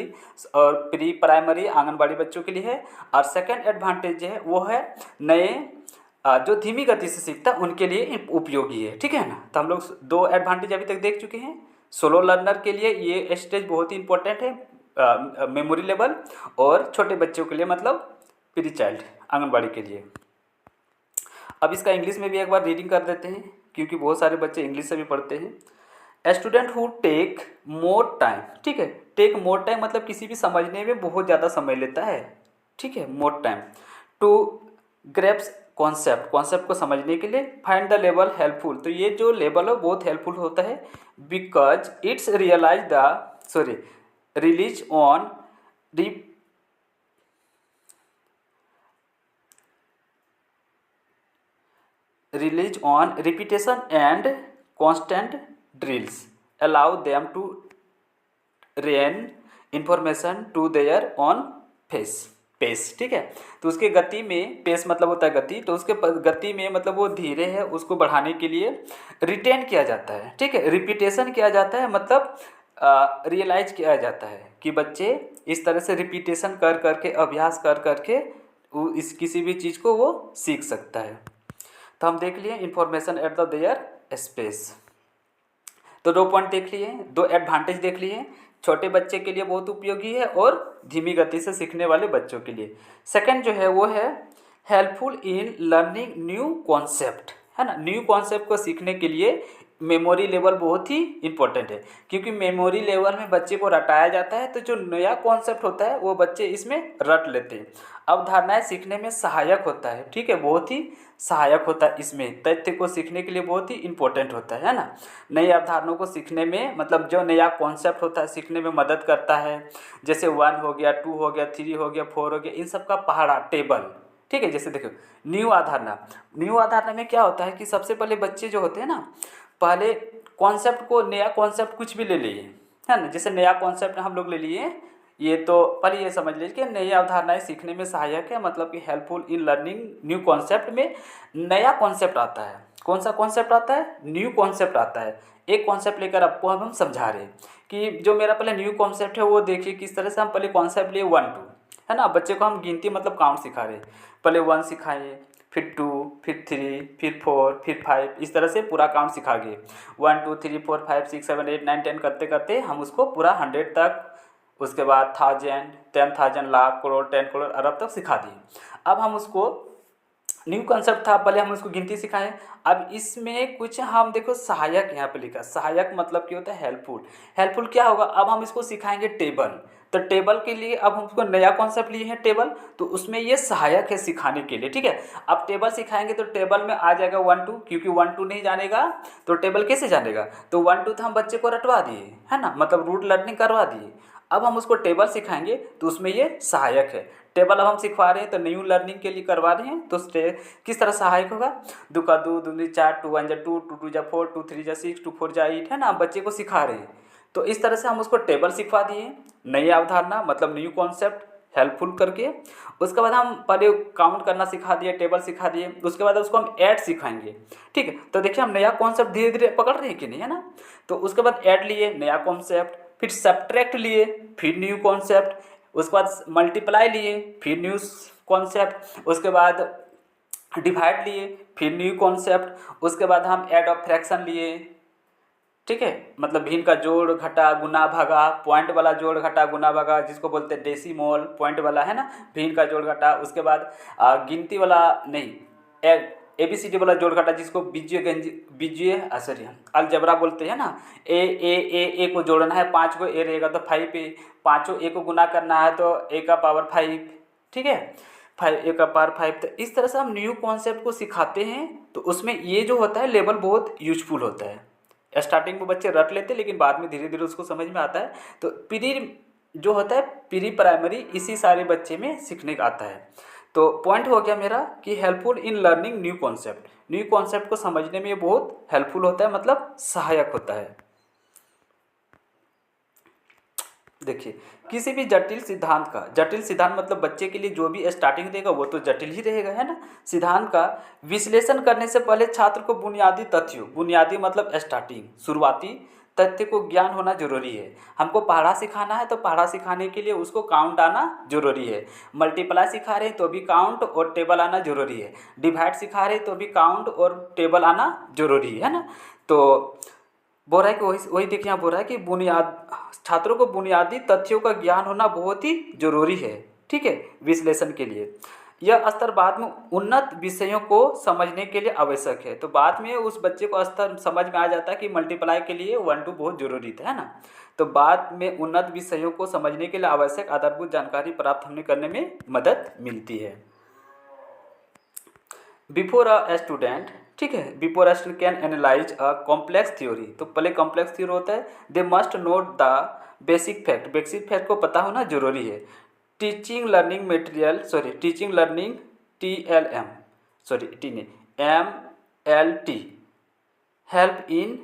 और प्री प्राइमरी आंगनबाड़ी बच्चों के लिए है। और सेकंड एडवांटेज है वो है नए जो धीमी गति से सीखता है उनके लिए उपयोगी है, ठीक है ना। तो हम लोग 2 एडवांटेज अभी तक देख चुके हैं। स्लो लर्नर के लिए ये स्टेज बहुत ही इंपॉर्टेंट है, मेमोरी लेवल, और छोटे बच्चों के लिए मतलब प्री चाइल्ड आंगनबाड़ी के लिए। अब इसका इंग्लिश में भी एक बार रीडिंग कर देते हैं, क्योंकि बहुत सारे बच्चे इंग्लिश से भी पढ़ते हैं। Student who take more time, ठीक है, टेक मोर टाइम मतलब किसी भी समझने में बहुत ज़्यादा समय लेता है, ठीक है, more time. To grasp concept, concept को समझने के लिए। फाइंड द लेबल हेल्पफुल, तो ये जो लेबल है बहुत हेल्पफुल होता है, because it's release on repetition and constant drills allow them to rein information to their own pace, ठीक है। तो उसके गति में, पेस मतलब होता है गति, तो उसके गति में मतलब वो धीरे है, उसको बढ़ाने के लिए रिटेन किया जाता है, ठीक है। रिपीटेशन किया जाता है मतलब रियलाइज किया जाता है कि बच्चे इस तरह से रिपीटेशन कर करके, अभ्यास कर करके इस किसी भी चीज़ को वो सीख सकता है। तो हम देख लिए information at the their space, तो 2 पॉइंट देख लिए, 2 एडवांटेज देख लिए। छोटे बच्चे के लिए बहुत उपयोगी है और धीमी गति से सीखने वाले बच्चों के लिए। सेकंड जो है वो है helpful in learning new concept, है ना। न्यू कॉन्सेप्ट को सीखने के लिए मेमोरी लेवल बहुत ही इंपॉर्टेंट है, क्योंकि मेमोरी लेवल में बच्चे को रटाया जाता है, तो जो नया कॉन्सेप्ट होता है वो बच्चे इसमें रट लेते हैं। अवधारणाएं सीखने में सहायक होता है, ठीक है, बहुत ही सहायक होता है। इसमें तथ्य को सीखने के लिए बहुत ही इंपॉर्टेंट होता है ना। नई अवधारणाओं को सीखने में मतलब जो नया कॉन्सेप्ट होता है सीखने में मदद करता है, जैसे 1 हो गया, 2 हो गया, 3 हो गया, 4 हो गया, इन सब का पहाड़ा टेबल, ठीक है। जैसे देखो न्यू अवधारणा में क्या होता है कि सबसे पहले बच्चे जो होते हैं ना, पहले कॉन्सेप्ट को, नया कॉन्सेप्ट कुछ भी ले लिए, है ना। जैसे नया कॉन्सेप्ट हम लोग ले लिए, ये तो पहले ये समझ लीजिए कि नई अवधारणाएं सीखने में सहायक है, मतलब कि helpful in learning new concept में नया कॉन्सेप्ट आता है। कौन सा कॉन्सेप्ट आता है? न्यू कॉन्सेप्ट आता है। एक कॉन्सेप्ट लेकर आपको हम समझा रहे हैं कि जो मेरा पहले न्यू कॉन्सेप्ट है वो देखिए किस तरह से हम पहले कॉन्सेप्ट लिए 1 2, है ना। बच्चे को हम गिनती मतलब काउंट सिखा रहे हैं, पहले 1 सिखाए, फिर 2, फिर 3, फिर 4, फिर 5, इस तरह से पूरा काउंट सिखा गए। 1 2 3 4 5 6 7 8 9 10 करते करते हम उसको पूरा 100 तक, उसके बाद 1000, 10,000, लाख, करोड़, 10 करोड़, अरब तक सिखा दिए। अब हम उसको, न्यू कंसेप्ट था, पहले हम उसको गिनती सिखाएं। अब इसमें कुछ हम देखो सहायक यहाँ पे लिखा, सहायक मतलब क्या होता है? हेल्पफुल। हेल्पफुल क्या होगा? अब हम इसको सिखाएंगे टेबल, तो टेबल के लिए अब हम उसको नया कॉन्सेप्ट लिए हैं टेबल, तो उसमें ये सहायक है सिखाने के लिए, ठीक है। अब टेबल सिखाएंगे तो टेबल में आ जाएगा 1 2, क्योंकि 1 2 नहीं जानेगा तो टेबल कैसे जानेगा? तो 1 2 तो हम बच्चे को रटवा दिए, है ना, मतलब रूट लर्निंग करवा दिए। अब हम उसको टेबल सिखाएंगे तो उसमें ये सहायक है। टेबल अब हम सिखवा रहे हैं तो न्यू लर्निंग के लिए करवा रहे हैं, तो किस तरह सहायक होगा? 2 का 2, 2 4, 2 1 2, 2 2 4, 2 3 6, 2 4 8, है ना। बच्चे को सिखा रहे हैं, तो इस तरह से हम उसको टेबल सिखवा दिए, नई अवधारणा मतलब न्यू कॉन्सेप्ट हेल्पफुल करके। उसके बाद हम पहले काउंट करना सिखा दिए, टेबल सिखा दिए, उसके बाद उसको हम ऐड सिखाएंगे, ठीक है। तो देखिए हम नया कॉन्सेप्ट धीरे धीरे पकड़ रहे हैं कि नहीं, है ना। तो उसके बाद ऐड लिए, नया कॉन्सेप्ट, फिर सब्ट्रैक्ट लिए, फिर न्यू कॉन्सेप्ट, उसके बाद मल्टीप्लाई लिए, फिर न्यू कॉन्सेप्ट, उसके बाद डिवाइड लिए, फिर न्यू कॉन्सेप्ट, उसके बाद हम ऐड ऑफ फ्रैक्शन लिए, ठीक है, मतलब भिन्न का जोड़ घटा गुना भागा, पॉइंट वाला जोड़ घटा गुना भागा जिसको बोलते हैं डेसिमल, पॉइंट वाला, है ना, भिन्न का जोड़ घटा। उसके बाद गिनती वाला नहीं, ABCD वाला जोड़ घटा जिसको बीजीय अलजेब्रा बोलते हैं ना। ए को जोड़ना है, 5 को ए रहेगा तो 5 ए, 5 ए को गुना करना है तो ए का पावर 5, ठीक है, 5 ए का पावर 5। तो इस तरह से हम न्यू कॉन्सेप्ट को सिखाते हैं, तो उसमें ये जो होता है लेवल बहुत यूजफुल होता है। स्टार्टिंग में बच्चे रट लेते हैं लेकिन बाद में धीरे धीरे उसको समझ में आता है। तो प्री जो होता है, प्री प्राइमरी, इसी सारे बच्चे में सीखने का आता है। तो पॉइंट हो गया मेरा कि helpful in learning new concept, new concept को समझने में ये बहुत हेल्पफुल होता है, मतलब सहायक होता है। देखिए किसी भी जटिल सिद्धांत मतलब बच्चे के लिए जो भी स्टार्टिंग देगा वो तो जटिल ही रहेगा, है ना। सिद्धांत का विश्लेषण करने से पहले छात्र को बुनियादी तथ्यों, बुनियादी मतलब स्टार्टिंग, शुरुआती तथ्य को ज्ञान होना जरूरी है। हमको पहाड़ा सिखाना है तो पहाड़ा सिखाने के लिए उसको काउंट आना जरूरी है। मल्टीप्लाई सिखा रहे हैं तो भी काउंट और टेबल आना जरूरी है। डिवाइड सिखा रहे हैं तो भी काउंट और टेबल आना जरूरी है ना। तो बोल रहा है कि वही देखिए यहाँ बोल रहा है कि छात्रों को बुनियादी तथ्यों का ज्ञान होना बहुत ही जरूरी है, ठीक है, विश्लेषण के लिए। यह स्तर बाद में उन्नत विषयों को समझने के लिए आवश्यक है। तो बाद में उस बच्चे को स्तर समझ में आ जाता है कि मल्टीप्लाई के लिए 1 2 बहुत जरूरी था, है ना। तो बाद में उन्नत विषयों को समझने के लिए आवश्यक आधारभूत जानकारी प्राप्त होने करने में मदद मिलती है। बिफोर अ स्टूडेंट, ठीक है, before a student can analyse a complex theory, तो पहले कॉम्प्लेक्स थ्योरी होता है, they must note the basic fact, basic fact को पता होना जरूरी है। Teaching learning material, sorry teaching learning TLM, sorry T नहीं MLT help in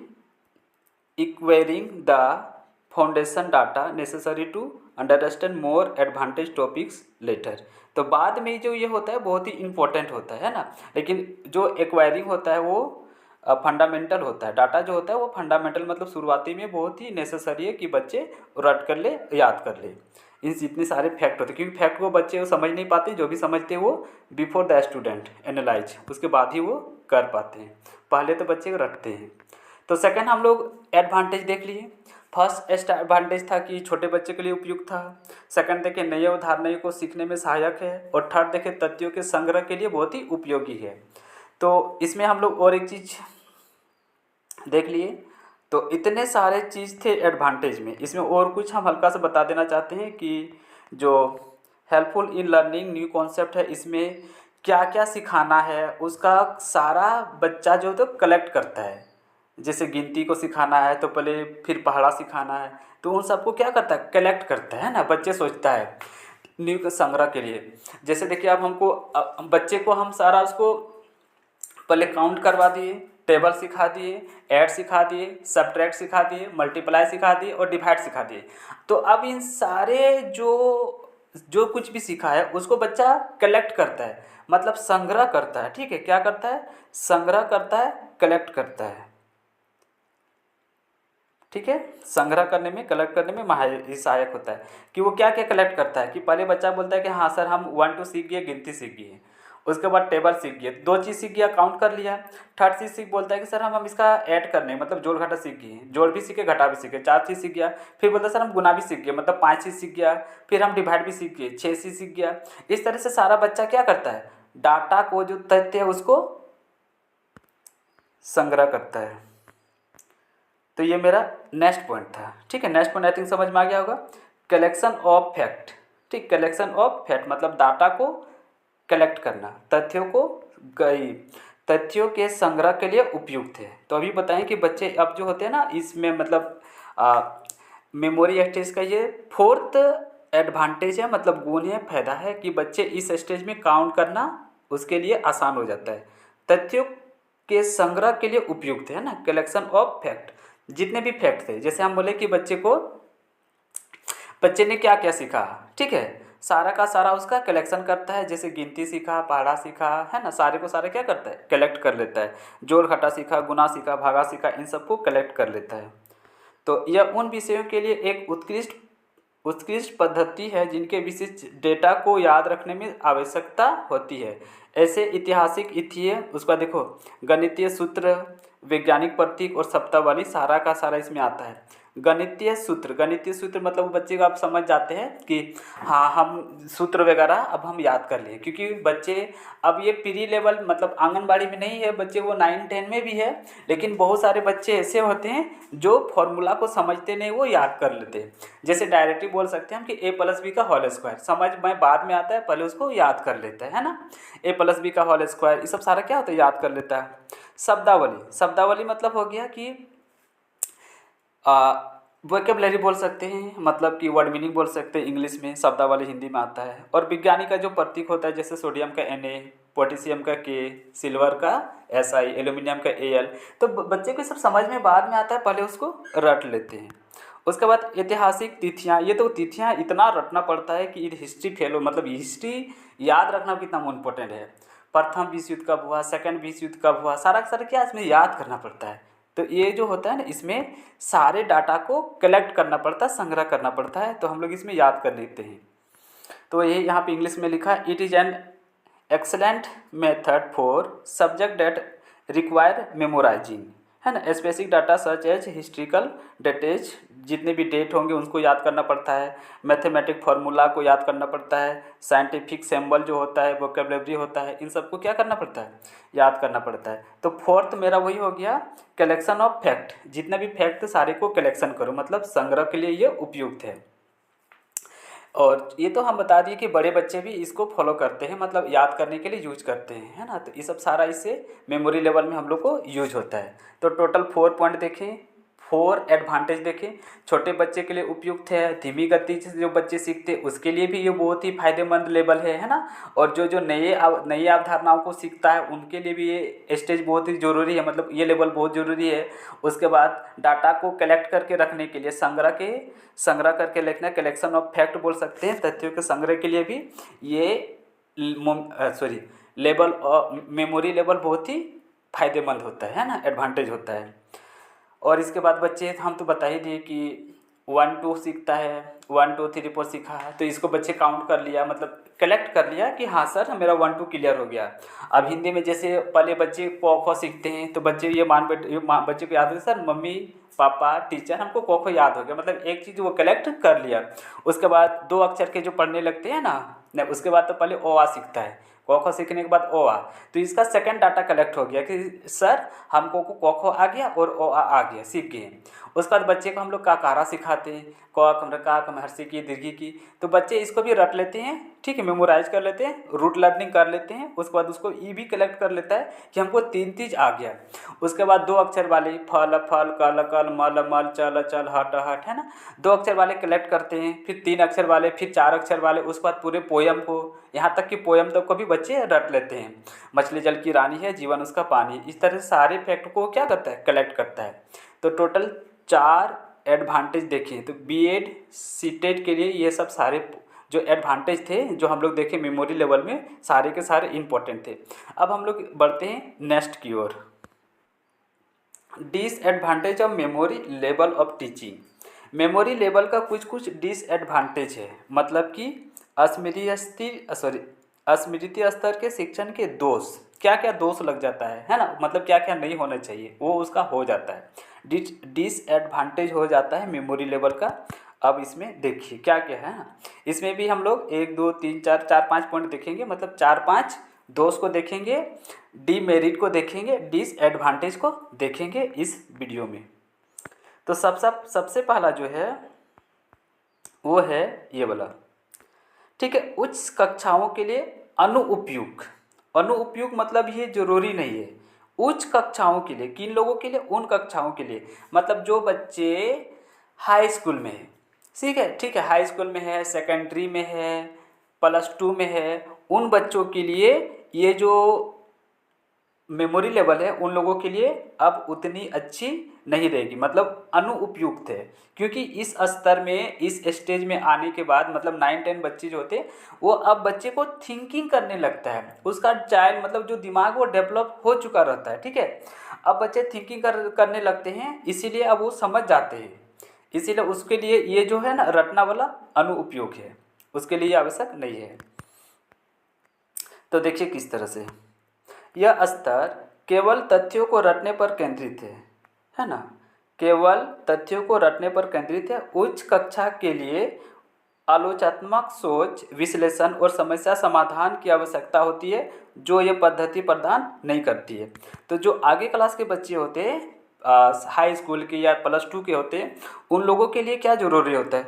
acquiring the foundation data necessary to understand more advantage topics later. तो बाद में जो ये होता है बहुत ही इम्पोर्टेंट होता है ना, लेकिन जो एक्वायरिंग होता है वो फंडामेंटल होता है। डाटा जो होता है वो फंडामेंटल मतलब शुरुआती में बहुत ही नेसेसरी है कि बच्चे रट कर ले, याद कर ले। इन जितने सारे फैक्ट होते हैं, क्योंकि फैक्ट को बच्चे वो समझ नहीं पाते, जो भी समझते हैं वो बिफोर द स्टूडेंट एनालाइज, उसके बाद ही वो कर पाते हैं, पहले तो बच्चे रटते हैं। तो सेकंड हम लोग एडवांटेज देख लिए। फर्स्ट एडवांटेज था कि छोटे बच्चे के लिए उपयुक्त था। सेकंड देखें नए अवधारणाओं को सीखने में सहायक है। और थर्ड देखें तथ्यों के संग्रह के लिए बहुत ही उपयोगी है। तो इसमें हम लोग और एक चीज़ देख लिए। तो इतने सारे चीज़ थे एडवांटेज में, इसमें और कुछ हम हल्का सा बता देना चाहते हैं कि जो helpful in learning new concept है, इसमें क्या क्या सिखाना है उसका सारा बच्चा जो तो कलेक्ट करता है। जैसे गिनती को सिखाना है तो पहले फिर पहाड़ा सिखाना है, तो उन सबको क्या करता है, कलेक्ट करता है ना, बच्चे सोचता है न्यू के संग्रह के लिए। जैसे देखिए अब हमको बच्चे को हम सारा उसको पहले काउंट करवा दिए, टेबल सिखा दिए, ऐड सिखा दिए, सब्ट्रैक्ट सिखा दिए, मल्टीप्लाई सिखा दिए और डिवाइड सिखा दिए। तो अब इन सारे जो कुछ भी सीखा है उसको बच्चा कलेक्ट करता है, मतलब संग्रह करता है। ठीक है, क्या करता है, संग्रह करता है, कलेक्ट करता है। ठीक है, संग्रह करने में, कलेक्ट करने में सहायक होता है कि वो क्या क्या कलेक्ट करता है। कि पहले बच्चा बोलता है कि हाँ सर हम 1 2 सीख गए, गिनती सीख गए, उसके बाद टेबल सीख गए, 2 चीज़ सीख गया, काउंट कर लिया। थर्ड चीज़ सीख बोलता है कि सर हम इसका ऐड करने मतलब जोड़ घटा सीख गए, जोड़ भी सीखे, घटा भी सीखे, 4 चीज़ सीख गया। फिर बोलता है सर हम गुना भी सीख गए, मतलब 5 चीज़ सीख गया। फिर हम डिवाइड भी सीख गए, 6 चीज़ सीख गया। इस तरह से सारा बच्चा क्या करता है, डाटा को जो तथ्य है उसको संग्रह करता है। तो ये मेरा नेक्स्ट पॉइंट था। ठीक है, नेक्स्ट पॉइंट आई थिंक समझ में आ गया होगा, कलेक्शन ऑफ फैक्ट। ठीक, कलेक्शन ऑफ फैक्ट मतलब डाटा को कलेक्ट करना, तथ्यों के संग्रह के लिए उपयुक्त है। तो अभी बताएं कि बच्चे अब जो होते हैं ना इसमें मतलब मेमोरी स्टेज का ये फोर्थ एडवांटेज है, मतलब गुण है, फायदा है कि बच्चे इस स्टेज में काउंट करना उसके लिए आसान हो जाता है, तथ्यों के संग्रह के लिए उपयुक्त है ना। कलेक्शन ऑफ फैक्ट, जितने भी फैक्ट थे, जैसे हम बोले कि बच्चे ने क्या क्या सीखा, ठीक है, सारा का सारा उसका कलेक्शन करता है। जैसे गिनती सीखा, पहाड़ा सीखा, है ना, सारे को सारे क्या करता है, कलेक्ट कर लेता है। जोड़ घटा सीखा, गुना सीखा, भागा सीखा, इन सबको कलेक्ट कर लेता है। तो यह उन विषयों के लिए एक उत्कृष्ट पद्धति है जिनके विशिष्ट डेटा को याद रखने में आवश्यकता होती है। ऐसे ऐतिहासिक इतिहास, उसका देखो गणितीय सूत्र, वैज्ञानिक प्रतीक और शब्दावली, सारा का सारा इसमें आता है। गणितीय सूत्र मतलब बच्चे को आप समझ जाते हैं कि हाँ हम सूत्र वगैरह अब हम याद कर लिए, क्योंकि बच्चे अब ये प्री लेवल मतलब आंगनबाड़ी में नहीं है बच्चे, वो 9 10 में भी है। लेकिन बहुत सारे बच्चे ऐसे होते हैं जो फॉर्मूला को समझते नहीं, वो याद कर लेते हैं। जैसे डायरेक्टली बोल सकते हैं हम कि a+b का होल स्क्वायर समझ में बाद में आता है, पहले उसको याद कर लेता है ना। a+b का होल स्क्वायर, ये सब सारा क्या होता है, याद कर लेता है। शब्दावली मतलब हो गया कि वोकेबलरी बोल सकते हैं, मतलब कि वर्ड मीनिंग बोल सकते हैं इंग्लिश में, शब्दावली हिंदी में आता है। और विज्ञानी का जो प्रतीक होता है, जैसे सोडियम का Na, पोटेशियम का K, सिल्वर का Si, एल्यूमिनियम का Al। तो बच्चे को सब समझ में बाद में आता है, पहले उसको रट लेते हैं। उसके बाद ऐतिहासिक तिथियाँ, ये तो तिथियाँ इतना रटना पड़ता है कि हिस्ट्री फेल हो, मतलब हिस्ट्री याद रखना कितना इम्पोर्टेंट है। प्रथम विश्व युद्ध कब हुआ, सेकंड विश्व युद्ध कब हुआ, सारा का सारा क्या इसमें याद करना पड़ता है। तो ये जो होता है ना, इसमें सारे डाटा को कलेक्ट करना पड़ता है, संग्रह करना पड़ता है, तो हम लोग इसमें याद कर लेते हैं। तो ये यहाँ पे इंग्लिश में लिखा है, it is an excellent method for subject that require memorising, है ना। Specific data such as historical dates, जितने भी डेट होंगे उसको याद करना पड़ता है। मैथमेटिक फार्मूला को याद करना पड़ता है। साइंटिफिक सिंबल जो होता है, वोकेबलरी होता है, इन सबको क्या करना पड़ता है, याद करना पड़ता है। तो फोर्थ मेरा वही हो गया, कलेक्शन ऑफ फैक्ट, जितने भी फैक्ट सारे को कलेक्शन करो, मतलब संग्रह के लिए ये उपयुक्त है। और ये तो हम बता दिए कि बड़े बच्चे भी इसको फॉलो करते हैं, मतलब याद करने के लिए यूज करते हैं, है ना। तो ये सब सारा इससे मेमोरी लेवल में हम लोग को यूज होता है। तो टोटल 4 पॉइंट देखें, 4 एडवांटेज देखें। छोटे बच्चे के लिए उपयुक्त है, धीमी गति से जो बच्चे सीखते हैं उसके लिए भी ये बहुत ही फायदेमंद लेवल है ना। और जो जो नई अवधारणाओं को सीखता है उनके लिए भी ये स्टेज बहुत ही ज़रूरी है, मतलब ये लेवल बहुत ज़रूरी है। उसके बाद डाटा को कलेक्ट करके रखने के लिए, संग्रह करके लिखना, कलेक्शन ऑफ फैक्ट बोल सकते हैं, तथ्यों के संग्रह के लिए भी ये लेवल मेमोरी लेवल बहुत ही फायदेमंद होता है ना, एडवांटेज होता है। और इसके बाद बच्चे, हम तो बता ही दिए कि 1 2 सीखता है, 1 2 3 4 सीखा है, तो इसको बच्चे काउंट कर लिया, मतलब कलेक्ट कर लिया कि हाँ सर मेरा 1 2 क्लियर हो गया। अब हिंदी में जैसे पहले बच्चे क ख सीखते हैं, तो बच्चे बच्चे को याद है सर मम्मी पापा टीचर, हमको क ख याद हो गया, मतलब एक चीज़ वो कलेक्ट कर लिया। उसके बाद 2 अक्षर के जो पढ़ने लगते हैं ना, उसके बाद तो पहले ओ आ सीखता है, क ख सीखने के बाद ओ आ, तो इसका सेकंड डाटा कलेक्ट हो गया कि सर हमको क ख आ गया और ओ आ गया, सीख गए। उसके बाद बच्चे को हम लोग काकारा सिखाते हैं, क महर्षि की दीर्घी की, तो बच्चे इसको भी रट लेते हैं, ठीक है, मेमोराइज कर लेते हैं, रूट लर्निंग कर लेते हैं। उसके बाद उसको ई भी कलेक्ट कर लेता है कि हमको 3 चीज़ आ गया। उसके बाद 2 अक्षर वाले फल फल, कल कल, मल मल, चल चल, हट हट, है ना, 2 अक्षर वाले कलेक्ट करते हैं, फिर 3 अक्षर वाले, फिर 4 अक्षर वाले, उसके बाद पूरे पोयम को, यहाँ तक कि पोयम तक को भी बच्चे रट लेते हैं। मछली जल की रानी है, जीवन उसका पानी, इस तरह से सारे फैक्ट को क्या करता है, कलेक्ट करता है। तो टोटल 4 एडवांटेज देखें, तो बीएड सीटेट के लिए ये सब सारे जो एडवांटेज थे जो हम लोग देखे मेमोरी लेवल में, सारे के सारे इम्पोर्टेंट थे। अब हम लोग बढ़ते हैं नेक्स्ट की ओर, disadvantage of memory level of teaching. Memory level का कुछ कुछ डिसएडवांटेज है, मतलब कि स्मृति स्तर के शिक्षण के दोष, क्या क्या दोष लग जाता है ना, मतलब क्या क्या नहीं होना चाहिए वो उसका हो जाता है, डिसएडवांटेज हो जाता है मेमोरी लेवल का। अब इसमें देखिए क्या क्या है ना, इसमें भी हम लोग 1 2 3 4 5 पॉइंट देखेंगे, मतलब 4 5 दोष को देखेंगे, डीमेरिट को देखेंगे, डिसएडवांटेज को देखेंगे इस वीडियो में। तो सबसे पहला जो है वो है ये वाला, ठीक है, उच्च कक्षाओं के लिए अनुउपयुक्त मतलब ये जरूरी नहीं है, उच्च कक्षाओं के लिए, किन लोगों के लिए, उन कक्षाओं के लिए, मतलब जो बच्चे हाई स्कूल में है, ठीक है, हाई स्कूल में है, सेकेंडरी में है, +2 में है, उन बच्चों के लिए ये जो मेमोरी लेवल है उन लोगों के लिए अब उतनी अच्छी नहीं रहेगी, मतलब अनुउपयुक्त है। क्योंकि इस स्तर में, इस स्टेज में आने के बाद, मतलब 9 10 बच्चे जो होते हैं वो अब बच्चे को थिंकिंग करने लगता है, उसका चाइल्ड मतलब जो दिमाग वो डेवलप हो चुका रहता है, ठीक है। अब बच्चे थिंकिंग करने लगते हैं, इसीलिए अब वो समझ जाते हैं, इसीलिए उसके लिए ये जो है ना रटना वाला अनुउपयोग है, उसके लिए आवश्यक नहीं है। तो देखिए किस तरह से यह स्तर केवल तथ्यों को रटने पर केंद्रित है ना, केवल तथ्यों को रटने पर केंद्रित है। उच्च कक्षा के लिए आलोचनात्मक सोच, विश्लेषण और समस्या समाधान की आवश्यकता होती है, जो ये पद्धति प्रदान नहीं करती है। तो जो आगे क्लास के बच्चे होते हैं, हाई स्कूल के या +2 के होते हैं, उन लोगों के लिए क्या जरूरी होता है,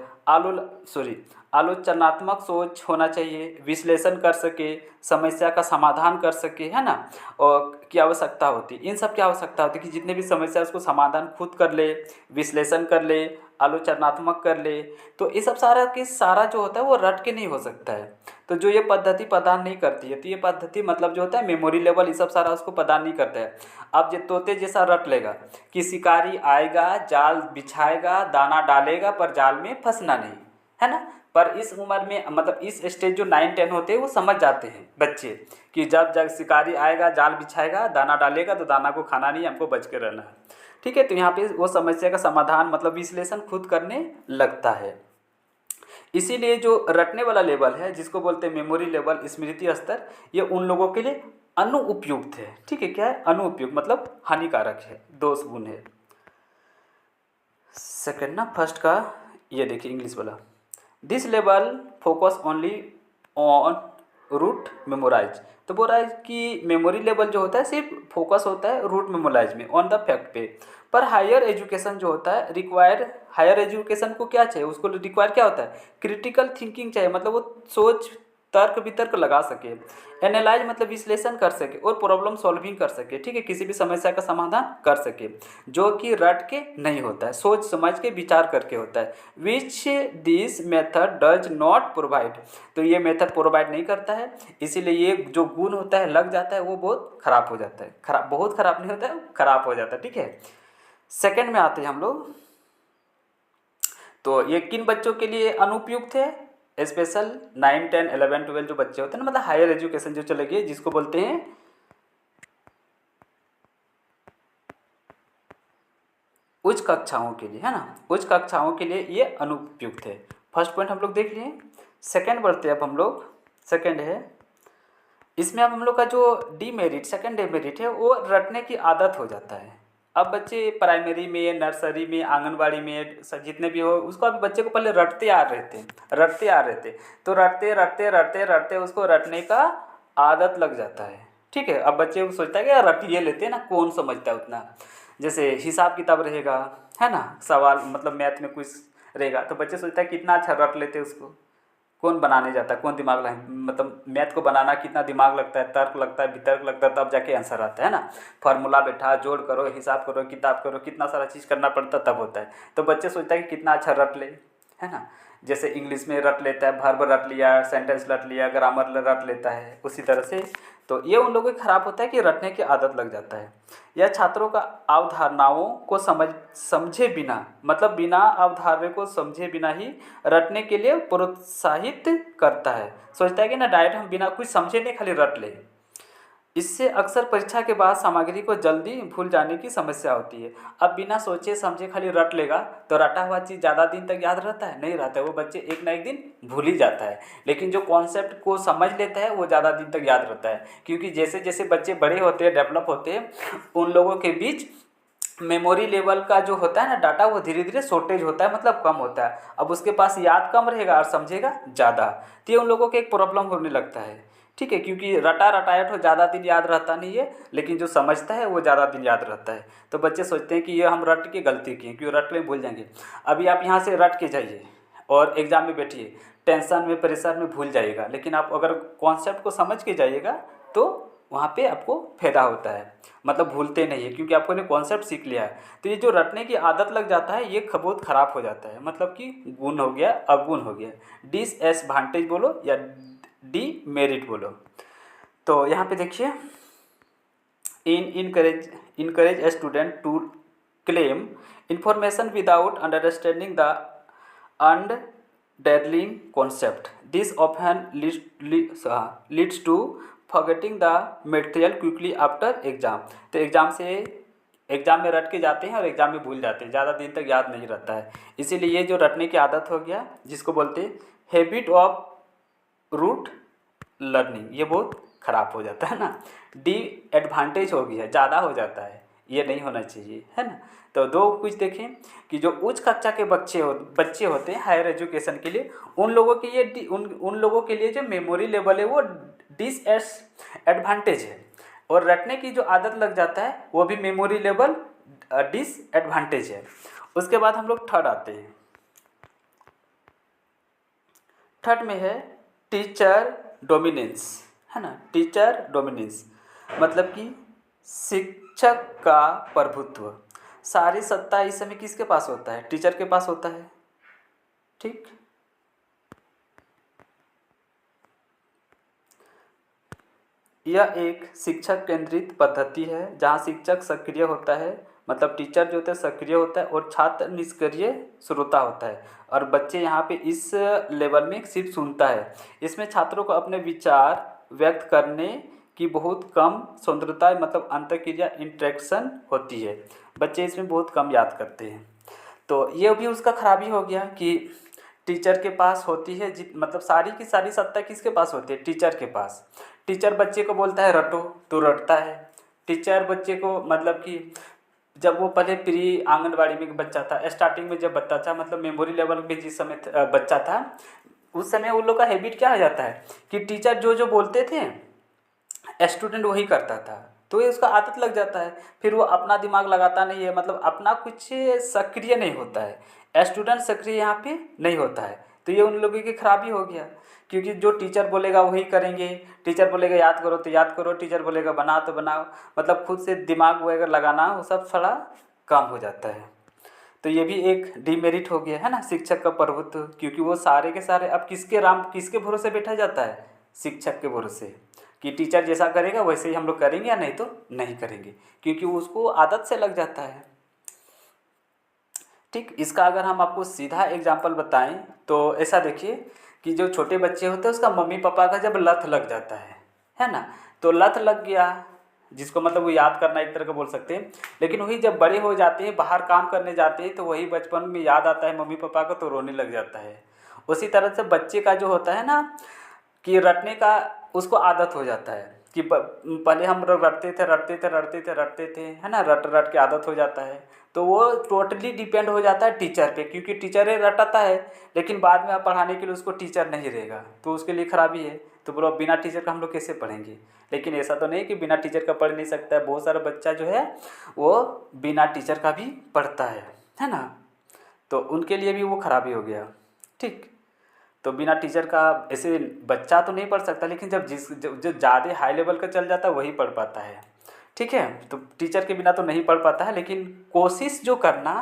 आलोचनात्मक सोच होना चाहिए, विश्लेषण कर सके, समस्या का समाधान कर सके, है ना, और की आवश्यकता होती है। इन सब की आवश्यकता होती है कि जितने भी समस्या उसको समाधान खुद कर ले, विश्लेषण कर ले, आलोचनात्मक कर ले। तो ये सब सारा जो होता है वो रट के नहीं हो सकता है। तो जो ये पद्धति प्रदान नहीं करती है, तो ये पद्धति मतलब जो होता है मेमोरी लेवल, ये सब सारा उसको प्रदान नहीं करता है। अब जो तोते जैसा रट लेगा कि शिकारी आएगा, जाल बिछाएगा, दाना डालेगा, पर जाल में फंसना नहीं, है ना। पर इस उम्र में, मतलब इस स्टेज जो 9 10 होते हैं वो समझ जाते हैं बच्चे कि जब जब शिकारी आएगा, जाल बिछाएगा, दाना डालेगा, तो दाना को खाना नहीं, हमको बच के रहना है, ठीक है। तो यहाँ पे वो समस्या का समाधान मतलब विश्लेषण खुद करने लगता है। इसीलिए जो रटने वाला लेवल है जिसको बोलते हैं मेमोरी लेवल, स्मृति स्तर, ये उन लोगों के लिए अनुपयुक्त है। ठीक है, क्या है? अनुपयुक्त मतलब हानिकारक है, दोष गुण है। सेकंड ना, फर्स्ट का ये देखिए इंग्लिश वाला, this level focus only on rote memorise. तो बोल रहा है कि मेमोरी लेवल जो होता है सिर्फ फोकस होता है रूट मेमोराइज में, ऑन द फैक्ट पे। पर हायर एजुकेशन जो होता है रिक्वायर, हायर एजुकेशन को क्या चाहिए, उसको रिक्वायर क्या होता है, क्रिटिकल थिंकिंग चाहिए, मतलब वो सोच तर्क वितर्क लगा सके, एनालाइज मतलब विश्लेषण कर सके और प्रॉब्लम सॉल्विंग कर सके। ठीक है, किसी भी समस्या का समाधान कर सके, जो कि रट के नहीं होता है, सोच समझ के विचार करके होता है। Which this method does not provide. तो ये मेथड प्रोवाइड नहीं करता है, इसीलिए ये जो गुण होता है लग जाता है वो बहुत खराब हो जाता है। खराब, बहुत खराब नहीं होता है, खराब हो जाता है। ठीक है, सेकंड में आते हैं हम लोग। तो ये किन बच्चों के लिए अनुपयुक्त है? स्पेशल 9, 10, 11, 12 जो बच्चे होते हैं ना, मतलब हायर एजुकेशन जो चले गए, जिसको बोलते हैं उच्च कक्षाओं के लिए, है ना, उच्च कक्षाओं के लिए ये अनुपयुक्त है। फर्स्ट पॉइंट हम लोग देख लिए। सेकंड बढ़ते हैं अब हम लोग। सेकंड है, इसमें अब हम लोग का जो डीमेरिट, सेकंड डीमेरिट है, वो रटने की आदत हो जाता है। अब बच्चे प्राइमरी में, नर्सरी में, आंगनबाड़ी में, जितने भी हो, उसको अभी बच्चे को पहले रटते आ रहे थे, रटते आ रहे थे, तो रटते रटते रटते रटते उसको रटने का आदत लग जाता है। ठीक है, अब बच्चे को सोचता है कि यार रट ये लेते हैं ना, कौन समझता है उतना। जैसे हिसाब किताब रहेगा, है ना, सवाल मतलब मैथ में कुछ रहेगा, तो बच्चे सोचता है कितना अच्छा रट लेते उसको, कौन बनाने जाता है, कौन दिमाग लाए, मतलब मैथ को बनाना कितना दिमाग लगता है, तर्क लगता है, वितर्क लगता है, तब जाके आंसर आता है ना। फार्मूला बैठा, जोड़ करो, हिसाब करो, किताब करो, कितना सारा चीज़ करना पड़ता तब होता है। तो बच्चे सोचता है कि कितना अच्छा रट ले, है ना। जैसे इंग्लिश में रट लेता है, वर्ब रट लिया, सेंटेंस रट लिया, ग्रामर रट लेता है, उसी तरह से। तो ये उन लोगों को खराब होता है कि रटने की आदत लग जाता है। यह छात्रों का अवधारणाओं को समझे बिना, मतलब बिना अवधारणा को समझे बिना ही रटने के लिए प्रोत्साहित करता है। सोचता है कि ना डायरेक्ट हम बिना कुछ समझे नहीं खाली रट ले। इससे अक्सर परीक्षा के बाद सामग्री को जल्दी भूल जाने की समस्या होती है। अब बिना सोचे समझे खाली रट लेगा तो रटा हुआ चीज़ ज़्यादा दिन तक याद रहता है? नहीं रहता है, वो बच्चे एक ना एक दिन भूल ही जाता है। लेकिन जो कॉन्सेप्ट को समझ लेता है वो ज़्यादा दिन तक याद रहता है, क्योंकि जैसे जैसे बच्चे बड़े होते हैं, डेवलप होते हैं, उन लोगों के बीच मेमोरी लेवल का जो होता है ना डाटा, वो धीरे धीरे शॉर्टेज होता है, मतलब कम होता है। अब उसके पास याद कम रहेगा और समझेगा ज़्यादा, तो ये उन लोगों को एक प्रॉब्लम होने लगता है। ठीक है, क्योंकि रटा रटाया तो ज़्यादा दिन याद रहता नहीं है, लेकिन जो समझता है वो ज़्यादा दिन याद रहता है। तो बच्चे सोचते हैं कि ये हम रट के गलती किए, क्योंकि रट में भूल जाएंगे। अभी आप यहाँ से रट के जाइए और एग्ज़ाम में बैठिए, टेंशन में, प्रेशर में भूल जाइएगा, लेकिन आप अगर कॉन्सेप्ट को समझ के जाइएगा तो वहाँ पे आपको फायदा होता है, मतलब भूलते नहीं है, क्योंकि आपको ने कॉन्सेप्ट सीख लिया है। तो ये जो रटने की आदत लग जाता है ये बहुत ख़राब हो जाता है, मतलब कि गुण हो गया, अवगुण हो गया, डिसएडवांटेज बोलो या डीमेरिट बोलो। तो यहाँ पे देखिए, encourage a student to claim information without understanding the undeadling concept. This often leads to forgetting the material quickly after exam. तो एग्ज़ाम में रट के जाते हैं और एग्ज़ाम में भूल जाते हैं, ज़्यादा दिन तक याद नहीं रहता है। इसीलिए ये जो रटने की आदत हो गया, जिसको बोलते हैं हैबिट ऑफ रूट लर्निंग, ये बहुत ख़राब हो जाता है ना। डी एडवांटेज हो गया, ज़्यादा हो जाता है, ये नहीं होना चाहिए, है ना। तो दो कुछ देखें कि जो उच्च कक्षा के बच्चे होते हैं हायर एजुकेशन के लिए, उन लोगों के लिए उन लोगों के लिए जो मेमोरी लेवल है वो डिसएडवांटेज है, और रटने की जो आदत लग जाता है वो भी मेमोरी लेवल डिसएडवांटेज है। उसके बाद हम लोग थर्ड आते हैं। थर्ड में है टीचर डोमिनेंस, है ना। टीचर डोमिनेंस मतलब कि शिक्षक का प्रभुत्व। सारी सत्ता इस समय किसके पास होता है? टीचर के पास होता है। ठीक, यह एक शिक्षक केंद्रित पद्धति है जहाँ शिक्षक सक्रिय होता है, मतलब टीचर जो होता है सक्रिय होता है और छात्र निष्क्रिय श्रोता होता है, और बच्चे यहाँ पे इस लेवल में सिर्फ सुनता है। इसमें छात्रों को अपने विचार व्यक्त करने की बहुत कम स्वतंत्रता, मतलब अंतःक्रिया इंटरेक्शन होती है। बच्चे इसमें बहुत कम याद करते हैं। तो ये भी उसका खराबी हो गया कि टीचर के पास होती है, मतलब सारी की सारी सत्ता किसके पास होती है? टीचर के पास। टीचर बच्चे को बोलता है रटो तो रटता है। टीचर बच्चे को मतलब कि जब वो पहले प्री आंगनबाड़ी में बच्चा था, स्टार्टिंग में जब बच्चा था, मतलब मेमोरी लेवल में जिस समय बच्चा था, उस समय उन लोग का हैबिट क्या हो जाता है कि टीचर जो जो बोलते थे स्टूडेंट वही करता था, तो ये उसका आदत लग जाता है। फिर वो अपना दिमाग लगाता नहीं है, मतलब अपना कुछ सक्रिय नहीं होता है, स्टूडेंट सक्रिय यहाँ पे नहीं होता है। तो ये उन लोगों की खराबी हो गया, क्योंकि जो टीचर बोलेगा वही करेंगे। टीचर बोलेगा याद करो तो याद करो, टीचर बोलेगा बनाओ तो बनाओ, मतलब खुद से दिमाग वगैरह लगाना वो सब थोड़ा कम हो जाता है। तो ये भी एक डीमेरिट हो गया है ना शिक्षक का प्रभुत्व, क्योंकि वो सारे के सारे अब किसके भरोसे बैठा जाता है? शिक्षक के भरोसे, कि टीचर जैसा करेगा वैसे ही हम लोग करेंगे या नहीं तो नहीं करेंगे, क्योंकि उसको आदत से लग जाता है। ठीक, इसका अगर हम आपको सीधा एग्जाम्पल बताएं तो ऐसा देखिए कि जो छोटे बच्चे होते हैं उसका मम्मी पापा का जब लत लग जाता है ना, तो लत लग गया, जिसको मतलब वो याद करना एक तरह का बोल सकते हैं। लेकिन वही जब बड़े हो जाते हैं, बाहर काम करने जाते हैं, तो वही बचपन में याद आता है मम्मी पापा को, तो रोने लग जाता है। उसी तरह से बच्चे का जो होता है ना कि रटने का उसको आदत हो जाता है कि पहले हम लोग रटते थे है ना, रट रट के आदत हो जाता है। तो वो टोटली डिपेंड हो जाता है टीचर पे, क्योंकि टीचर ही रटाता है, लेकिन बाद में आप पढ़ाने के लिए उसको टीचर नहीं रहेगा, तो उसके लिए खराबी है। तो बोलो बिना टीचर का हम लोग कैसे पढ़ेंगे? लेकिन ऐसा तो नहीं कि बिना टीचर का पढ़ नहीं सकता है, बहुत सारा बच्चा जो है वो बिना टीचर का भी पढ़ता है ना, तो उनके लिए भी वो खराबी हो गया। ठीक, तो बिना टीचर का ऐसे बच्चा तो नहीं पढ़ सकता, लेकिन जब जो ज़्यादा हाई लेवल का चल जाता है वही पढ़ पाता है। ठीक है, तो टीचर के बिना तो नहीं पढ़ पाता है, लेकिन कोशिश जो करना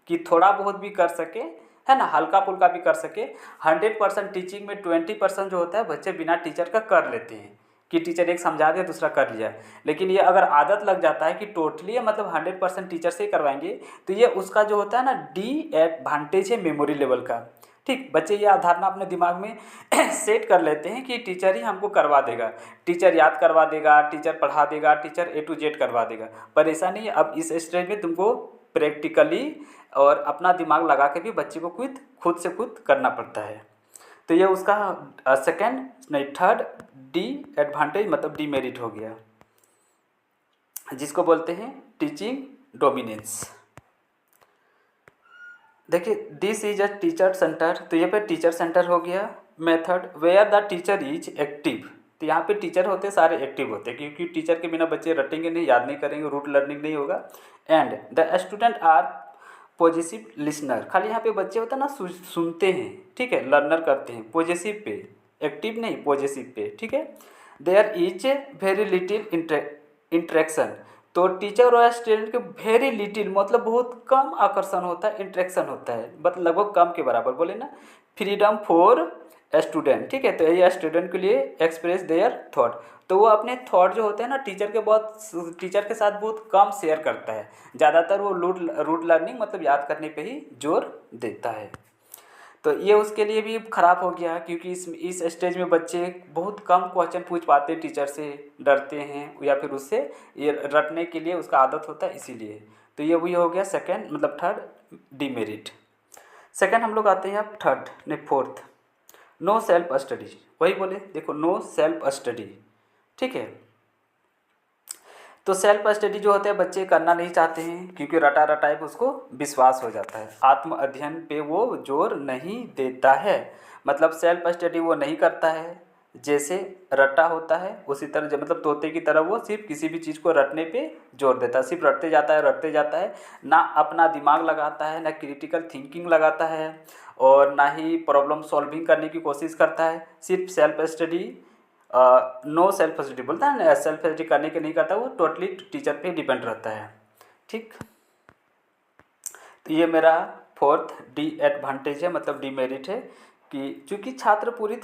कि थोड़ा बहुत भी कर सके, है ना, हल्का फुल्का भी कर सके। 100% टीचिंग में 20% जो होता है बच्चे बिना टीचर का कर लेते हैं, कि टीचर एक समझा दे दूसरा कर लिया। लेकिन ये अगर आदत लग जाता है कि टोटली मतलब 100% टीचर से ही करवाएंगे, तो ये उसका जो होता है ना डी एडवांटेज है मेमोरी लेवल का। ठीक, बच्चे ये अवधारणा अपने दिमाग में सेट कर लेते हैं कि टीचर ही हमको करवा देगा, टीचर याद करवा देगा, टीचर पढ़ा देगा, टीचर A to Z करवा देगा। पर ऐसा नहीं है, अब इस स्टेज में तुमको प्रैक्टिकली और अपना दिमाग लगा के भी बच्चे को खुद से खुद करना पड़ता है। तो ये उसका सेकेंड नहीं थर्ड डी एडवांटेज मतलब डीमेरिट हो गया, जिसको बोलते हैं टीचिंग डोमिनेंस। देखिए this is a teacher centre, तो ये पे टीचर सेंटर हो गया। Method where the teacher is active, तो यहाँ पे टीचर होते सारे एक्टिव होते हैं, क्योंकि टीचर के बिना बच्चे रटेंगे नहीं, याद नहीं करेंगे, रूट लर्निंग नहीं होगा। And the student are positive listener, खाली यहाँ पे बच्चे होते हैं ना सुनते हैं, ठीक है, लर्नर करते हैं, पॉजिटिव पे, एक्टिव नहीं पॉजिटिव पे, ठीक है। There is very little interaction, तो टीचर और स्टूडेंट के वेरी लिटिल मतलब बहुत कम आकर्षण होता है, इंटरेक्शन होता है, मतलब लगभग कम के बराबर बोले ना। फ्रीडम फॉर स्टूडेंट, ठीक है, तो ये स्टूडेंट के लिए एक्सप्रेस देयर थॉट, तो वो अपने थॉट जो होते हैं ना टीचर के साथ बहुत कम शेयर करता है, ज़्यादातर वो रूट लर्निंग मतलब याद करने पे ही जोर देता है। तो ये उसके लिए भी ख़राब हो गया, क्योंकि इस स्टेज में बच्चे बहुत कम क्वेश्चन पूछ पाते हैं, टीचर से डरते हैं या फिर उससे ये रटने के लिए उसका आदत होता है, इसीलिए। तो ये वही हो गया सेकंड मतलब थर्ड डीमेरिट। सेकंड हम लोग आते हैं अब थर्ड नहीं फोर्थ, नो सेल्फ स्टडी। वही बोले देखो नो सेल्फ स्टडी, ठीक है। तो सेल्फ स्टडी जो होते हैं बच्चे करना नहीं चाहते हैं, क्योंकि रटा रटाई पे उसको विश्वास हो जाता है, आत्म अध्ययन पे वो जोर नहीं देता है, मतलब सेल्फ स्टडी वो नहीं करता है। जैसे रटा होता है उसी तरह मतलब तोते की तरह वो सिर्फ किसी भी चीज़ को रटने पे जोर देता है, सिर्फ रटते जाता है, ना अपना दिमाग लगाता है, ना क्रिटिकल थिंकिंग लगाता है, और ना ही प्रॉब्लम सॉल्विंग करने की कोशिश करता है। सिर्फ self study no self study बोलता है ना, सेल्फ स्टडी करने के नहीं करता, वो टोटली टीचर पे डिपेंड रहता है। ठीक, तो ये मेरा फोर्थ डी एडवांटेज है मतलब डीमेरिट है, कि चूँकि छात्र पूरी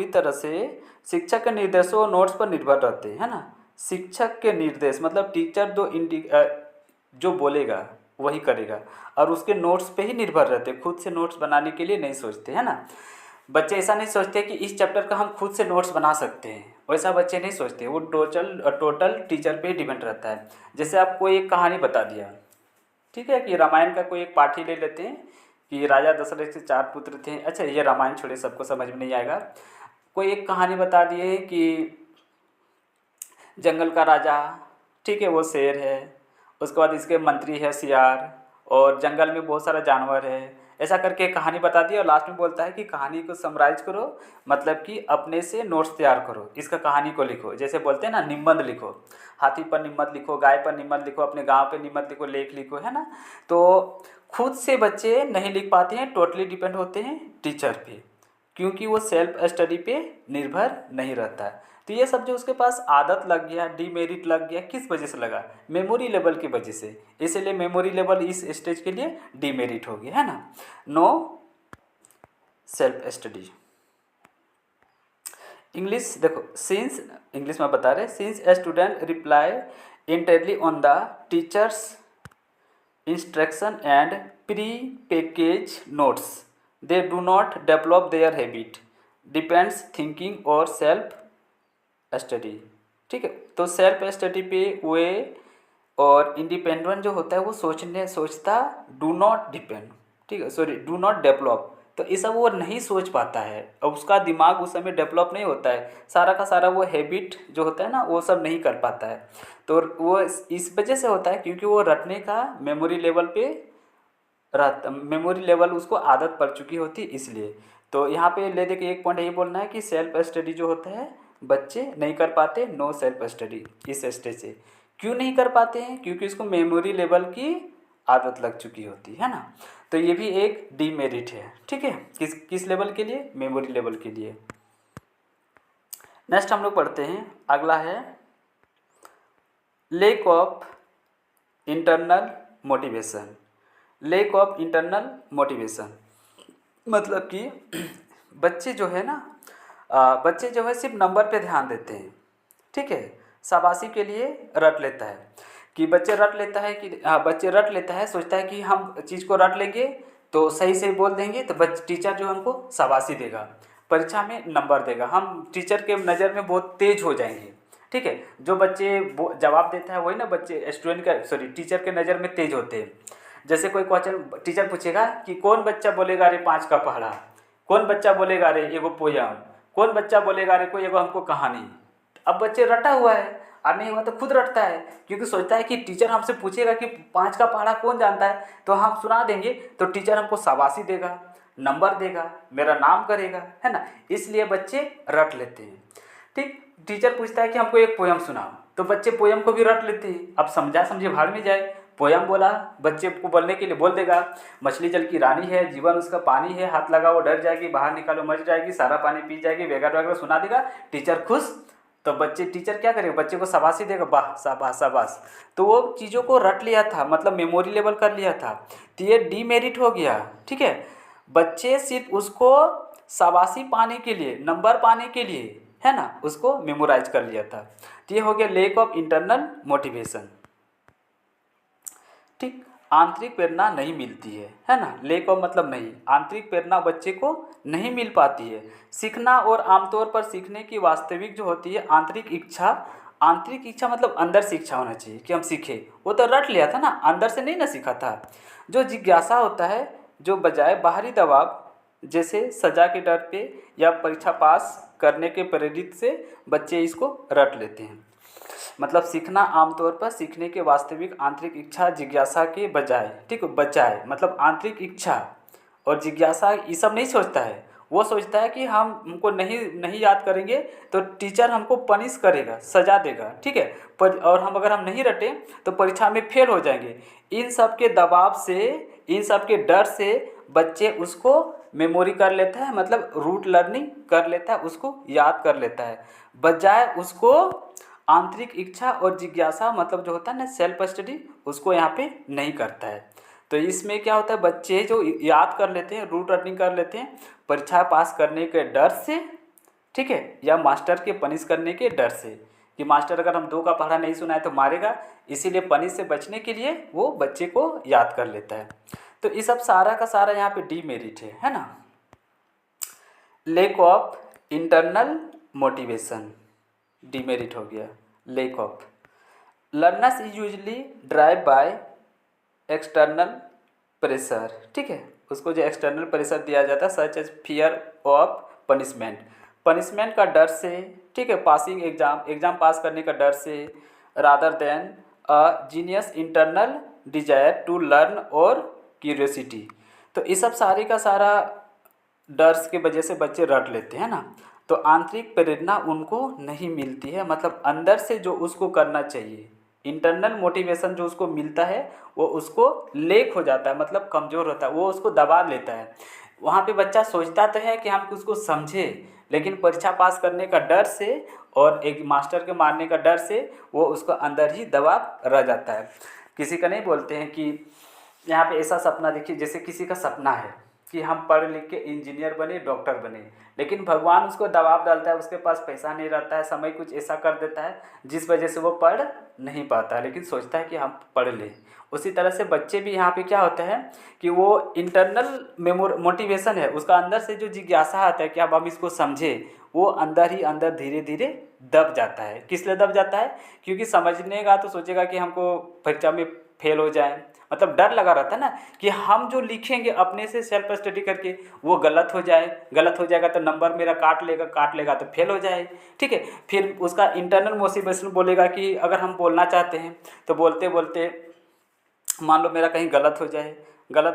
तरह से शिक्षक के निर्देशों और नोट्स पर निर्भर रहते हैं, है ना। शिक्षक के निर्देश मतलब टीचर जो बोलेगा वही करेगा, और उसके नोट्स पे ही निर्भर रहते, खुद से नोट्स बनाने के लिए नहीं सोचते, है ना। बच्चे ऐसा नहीं सोचते कि इस चैप्टर का हम खुद से नोट्स बना सकते हैं, वैसा बच्चे नहीं सोचते, वो टोटल टीचर पे डिपेंड रहता है। जैसे आपको एक कहानी बता दिया, ठीक है, कि रामायण का कोई एक पाठ ही ले लेते हैं कि राजा दशरथ के 4 पुत्र थे। अच्छा ये रामायण छोड़े, सबको समझ में नहीं आएगा। कोई एक कहानी बता दिए कि जंगल का राजा, ठीक है, वो शेर है, उसके बाद इसके मंत्री है सियार, और जंगल में बहुत सारा जानवर है, ऐसा करके कहानी बता दी। और लास्ट में बोलता है कि कहानी को समराइज करो, मतलब कि अपने से नोट्स तैयार करो, इसका कहानी को लिखो। जैसे बोलते हैं ना निबंध लिखो, हाथी पर निबंध लिखो, गाय पर निबंध लिखो, अपने गांव पे निबंध लिखो, लेख लिखो, है ना। तो खुद से बच्चे नहीं लिख पाते हैं, टोटली डिपेंड होते हैं टीचर पे, क्योंकि वो सेल्फ स्टडी पे निर्भर नहीं रहता है। तो ये सब जो उसके पास आदत लग गया, डीमेरिट लग गया, किस वजह से लगा? मेमोरी लेवल की वजह से। इसलिए मेमोरी लेवल इस स्टेज के लिए डीमेरिट हो गया, है ना। No self study. इंग्लिश देखो, सिंस इंग्लिश में बता रहे, since a student reply entirely on the teacher's instruction and pre package notes, they do not develop their habit, depends thinking और सेल्फ स्टडी। ठीक है, तो सेल्फ स्टडी पे वे और इंडिपेंडेंट जो होता है वो सोचता डू नॉट डिपेंड, ठीक है, सॉरी डू नॉट डेवलप। तो ये सब वो नहीं सोच पाता है, और उसका दिमाग उस समय डेवलप नहीं होता है, सारा का सारा वो हैबिट जो होता है ना वो सब नहीं कर पाता है। तो वो इस वजह से होता है क्योंकि वो रटने का मेमोरी लेवल पे मेमोरी लेवल उसको आदत पड़ चुकी होती, इसलिए। तो यहाँ पे ले दे के एक पॉइंट ये बोलना है कि सेल्फ स्टडी जो होता है बच्चे नहीं कर पाते, नो सेल्फ स्टडी इस स्टेज से। क्यों नहीं कर पाते हैं? क्योंकि उसको मेमोरी लेवल की आदत लग चुकी होती है ना। तो ये भी एक डीमेरिट है, ठीक है, किस किस लेवल के लिए? मेमोरी लेवल के लिए। नेक्स्ट हम लोग पढ़ते हैं, अगला है lack of internal motivation. Lack of internal motivation मतलब कि बच्चे जो है ना, बच्चे जो है सिर्फ नंबर पे ध्यान देते हैं, ठीक है, शाबाशी के लिए रट लेता है कि बच्चे रट लेता है कि बच्चे रट लेता है, सोचता है कि हम चीज़ को रट लेंगे तो सही सही बोल देंगे तो टीचर जो हमको शाबाशी देगा, परीक्षा में नंबर देगा, हम टीचर के नज़र में बहुत तेज हो जाएंगे, ठीक है। जो बच्चे जवाब देता है वही ना बच्चे स्टूडेंट का सॉरी टीचर के नज़र में तेज होते हैं। जैसे कोई क्वेश्चन टीचर पूछेगा कि कौन बच्चा बोलेगा रे 5 का पहाड़ा, कौन बच्चा बोलेगा रे एगो पोयम, कौन बच्चा बोलेगा रे कोई एगो हमको कहानी। अब बच्चे रटा हुआ है, और नहीं हुआ तो खुद रटता है, क्योंकि सोचता है कि टीचर हमसे पूछेगा कि 5 का पहाड़ा कौन जानता है, तो हम सुना देंगे तो टीचर हमको शाबाशी देगा, नंबर देगा, मेरा नाम करेगा, है ना। इसलिए बच्चे रट लेते हैं। ठीक, टीचर पूछता है कि हमको एक पोयम सुनाओ, तो बच्चे पोयम को भी रट लेते हैं। अब समझा समझे भाड़ में जाए, पोयम बोला, बच्चे को बोलने के लिए बोल देगा, मछली जल की रानी है, जीवन उसका पानी है, हाथ लगाओ डर जाएगी, बाहर निकालो मर जाएगी, सारा पानी पी जाएगी, वगैरह वगैरह सुना देगा, टीचर खुश। तो बच्चे टीचर क्या करेगा, बच्चे को शाबाशी देगा, वाह शाबाश शाबाश। तो वो चीज़ों को रट लिया था, मतलब मेमोरी लेवल कर लिया था, तो ये डीमेरिट हो गया, ठीक है। बच्चे सिर्फ उसको शाबाशी पाने के लिए, नंबर पाने के लिए, है ना, उसको मेमोराइज कर लिया था। तो ये हो गया लैक ऑफ इंटरनल मोटिवेशन। ठीक, आंतरिक प्रेरणा नहीं मिलती है ना, लैक ऑफ मतलब नहीं, आंतरिक प्रेरणा बच्चे को नहीं मिल पाती है। सीखना और आमतौर पर सीखने की वास्तविक जो होती है आंतरिक इच्छा, आंतरिक इच्छा मतलब अंदर से इच्छा होना चाहिए कि हम सीखें, वो तो रट लिया था ना, अंदर से नहीं ना सीखा था। जो जिज्ञासा होता है, जो बजाय बाहरी दबाव जैसे सजा के डर पे या परीक्षा पास करने के प्रेरित से बच्चे इसको रट लेते हैं। मतलब सीखना आमतौर पर सीखने के वास्तविक आंतरिक इच्छा जिज्ञासा के बजाय, ठीक, बजाय मतलब आंतरिक इच्छा और जिज्ञासा ये सब नहीं सोचता है। वो सोचता है कि हम हमको नहीं याद करेंगे तो टीचर हमको पनिश करेगा, सजा देगा, ठीक है, पर और हम अगर हम नहीं रटे तो परीक्षा में फेल हो जाएंगे। इन सब के दबाव से, इन सब के डर से बच्चे उसको मेमोरी कर लेता है, मतलब रूट लर्निंग कर लेता है, उसको याद कर लेता है, बजाय उसको आंतरिक इच्छा और जिज्ञासा मतलब जो होता है ना सेल्फ स्टडी, उसको यहाँ पे नहीं करता है। तो इसमें क्या होता है, बच्चे जो याद कर लेते हैं, रूट लर्निंग कर लेते हैं परीक्षा पास करने के डर से, ठीक है, या मास्टर के पनिश करने के डर से, कि मास्टर अगर हम 2 का पढ़ा नहीं सुनाए तो मारेगा, इसीलिए पनिश से बचने के लिए वो बच्चे को याद कर लेता है। तो ये सब सारा का सारा यहाँ पे डीमेरिट है ना। Lack of internal motivation demerit हो गया, lack of. Learners is usually drive by external pressure, ठीक है, उसको जो एक्सटर्नल प्रेशर दिया जाता है such as fear of punishment, punishment का डर से, ठीक है, पासिंग एग्जाम पास करने का डर से, rather than a genius internal desire to learn और क्यूरियोसिटी। तो ये सब सारे का सारा डर्स के वजह से बच्चे रट लेते हैं ना, तो आंतरिक प्रेरणा उनको नहीं मिलती है, मतलब अंदर से जो उसको करना चाहिए, इंटरनल मोटिवेशन जो उसको मिलता है वो उसको लेक हो जाता है, मतलब कमज़ोर होता है, वो उसको दबा लेता है। वहाँ पे बच्चा सोचता तो है कि हम उसको समझे, लेकिन परीक्षा पास करने का डर से और एक मास्टर के मारने का डर से वो उसको अंदर ही दबा रह जाता है। किसी का नहीं बोलते हैं कि यहाँ पे ऐसा सपना देखिए, जैसे किसी का सपना है कि हम पढ़ लिख के इंजीनियर बने, डॉक्टर बने, लेकिन भगवान उसको दबाव डालता है, उसके पास पैसा नहीं रहता है, समय कुछ ऐसा कर देता है जिस वजह से वो पढ़ नहीं पाता है, लेकिन सोचता है कि हम पढ़ लें। उसी तरह से बच्चे भी यहाँ पे क्या होता है कि वो इंटरनल मोटिवेशन है, उसका अंदर से जो जिज्ञासा आता है कि अब हम इसको समझे, वो अंदर ही अंदर धीरे धीरे दब जाता है। किस लिए दब जाता है? क्योंकि समझने का तो सोचेगा कि हमको परीक्षा में फेल हो जाए, मतलब डर लगा रहता है ना कि हम जो लिखेंगे अपने से सेल्फ स्टडी करके वो गलत हो जाए, गलत हो जाएगा तो नंबर मेरा काट लेगा तो फेल हो जाए, ठीक है। फिर उसका इंटरनल मोटिवेशन बोलेगा कि अगर हम बोलना चाहते हैं तो बोलते बोलते मान लो मेरा कहीं गलत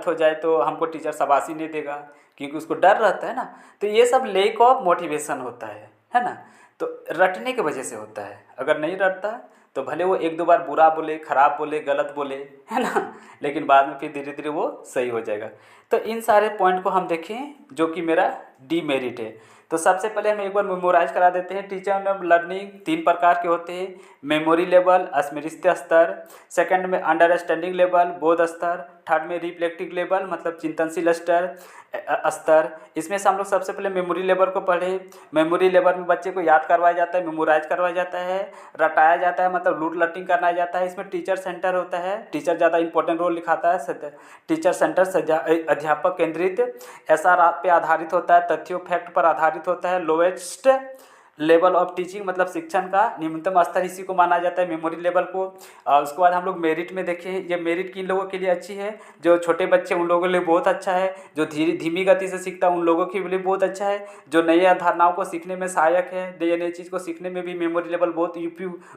हो जाए तो हमको टीचर शाबाशी नहीं देगा, क्योंकि उसको डर रहता है ना। तो ये सब लेक ऑफ मोटिवेशन होता है ना। तो रटने की वजह से होता है। अगर नहीं रटता तो भले वो एक दो बार बुरा बोले, ख़राब बोले, गलत बोले, है ना, लेकिन बाद में फिर धीरे धीरे वो सही हो जाएगा। तो इन सारे पॉइंट को हम देखें जो कि मेरा डीमेरिट है। तो सबसे पहले हम एक बार मेमोराइज करा देते हैं। टीचर लर्निंग 3 प्रकार के होते हैं, मेमोरी लेवल, स्मृति स्तर, सेकंड में अंडरस्टैंडिंग लेवल, बोध स्तर, थर्ड में रिफ्लेक्टिव लेवल मतलब चिंतनशील स्तर। इसमें से हम लोग सबसे पहले मेमोरी लेवल को पढ़ें। मेमोरी लेवल में बच्चे को याद करवाया जाता है, मेमोराइज करवाया जाता है, रटाया जाता है, मतलब लूट लटिंग करना जाता है। इसमें टीचर सेंटर होता है, टीचर ज़्यादा इंपॉर्टेंट रोल निभाता है। टीचर सेंटर अध्यापक केंद्रित, SR पे आधारित होता है, तथ्यों फैक्ट पर आधारित होता है। लोएस्ट लेवल ऑफ टीचिंग मतलब शिक्षण का न्यूनतम स्तर इसी को माना जाता है, मेमोरी लेवल को। उसके बाद हम लोग मेरिट में देखें, ये मेरिट किन लोगों के लिए अच्छी है? जो छोटे बच्चे उन लोगों के लिए बहुत अच्छा है, जो धीमी गति से सीखता है उन लोगों के लिए बहुत अच्छा है, जो नई अवधारणाओं को सीखने में सहायक है, नई चीज़ को सीखने में भी मेमोरी लेवल बहुत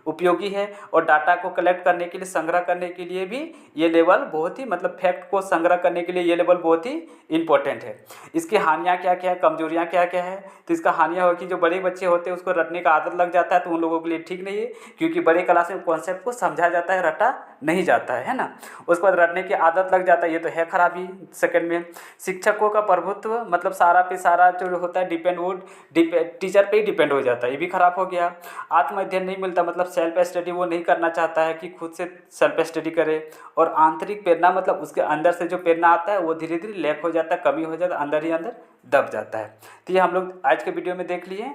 उपयोगी है। और डाटा को कलेक्ट करने के लिए, संग्रह करने के लिए भी ये लेवल बहुत ही, मतलब फैक्ट को संग्रह करने के लिए ये लेवल बहुत ही इंपॉर्टेंट है। इसकी हानियाँ क्या क्या है, कमजोरियाँ क्या क्या है? तो इसका हानियाँ हो कि जो बड़े बच्चे होते हैं उसको रटने का आदत लग जाता है, तो उन लोगों के लिए ठीक नहीं है, क्योंकि बड़े क्लास में कॉन्सेप्ट को समझा जाता है, रटा नहीं जाता है ना। उसके बाद रटने की आदत लग जाता है, ये तो है खराबी। सेकंड में शिक्षकों का प्रभुत्व, मतलब सारा पे सारा जो होता है टीचर पे ही डिपेंड हो जाता है, ये भी खराब हो गया। आत्म अध्ययन नहीं मिलता, मतलब सेल्फ स्टडी वो नहीं करना चाहता है कि खुद से सेल्फ स्टडी करे। और आंतरिक प्रेरणा, मतलब उसके अंदर से जो प्रेरणा आता है वो धीरे धीरे लैक हो जाता है, कमी हो जाता है, अंदर ही अंदर दब जाता है। तो ये हम लोग आज के वीडियो में देख लिए,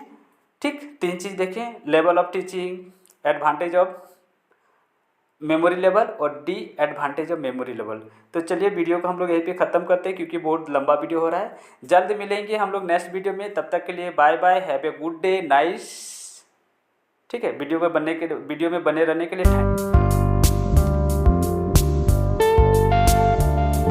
ठीक। 3 चीज़ देखें, level of teaching, advantage of memory level और disadvantage of memory level. तो चलिए वीडियो को हम लोग यहीं पे ख़त्म करते हैं, क्योंकि बहुत लंबा वीडियो हो रहा है। जल्द मिलेंगे हम लोग नेक्स्ट वीडियो में, तब तक के लिए bye bye, have a good day, nice. ठीक है, वीडियो में बने रहने के लिए थैंक यू।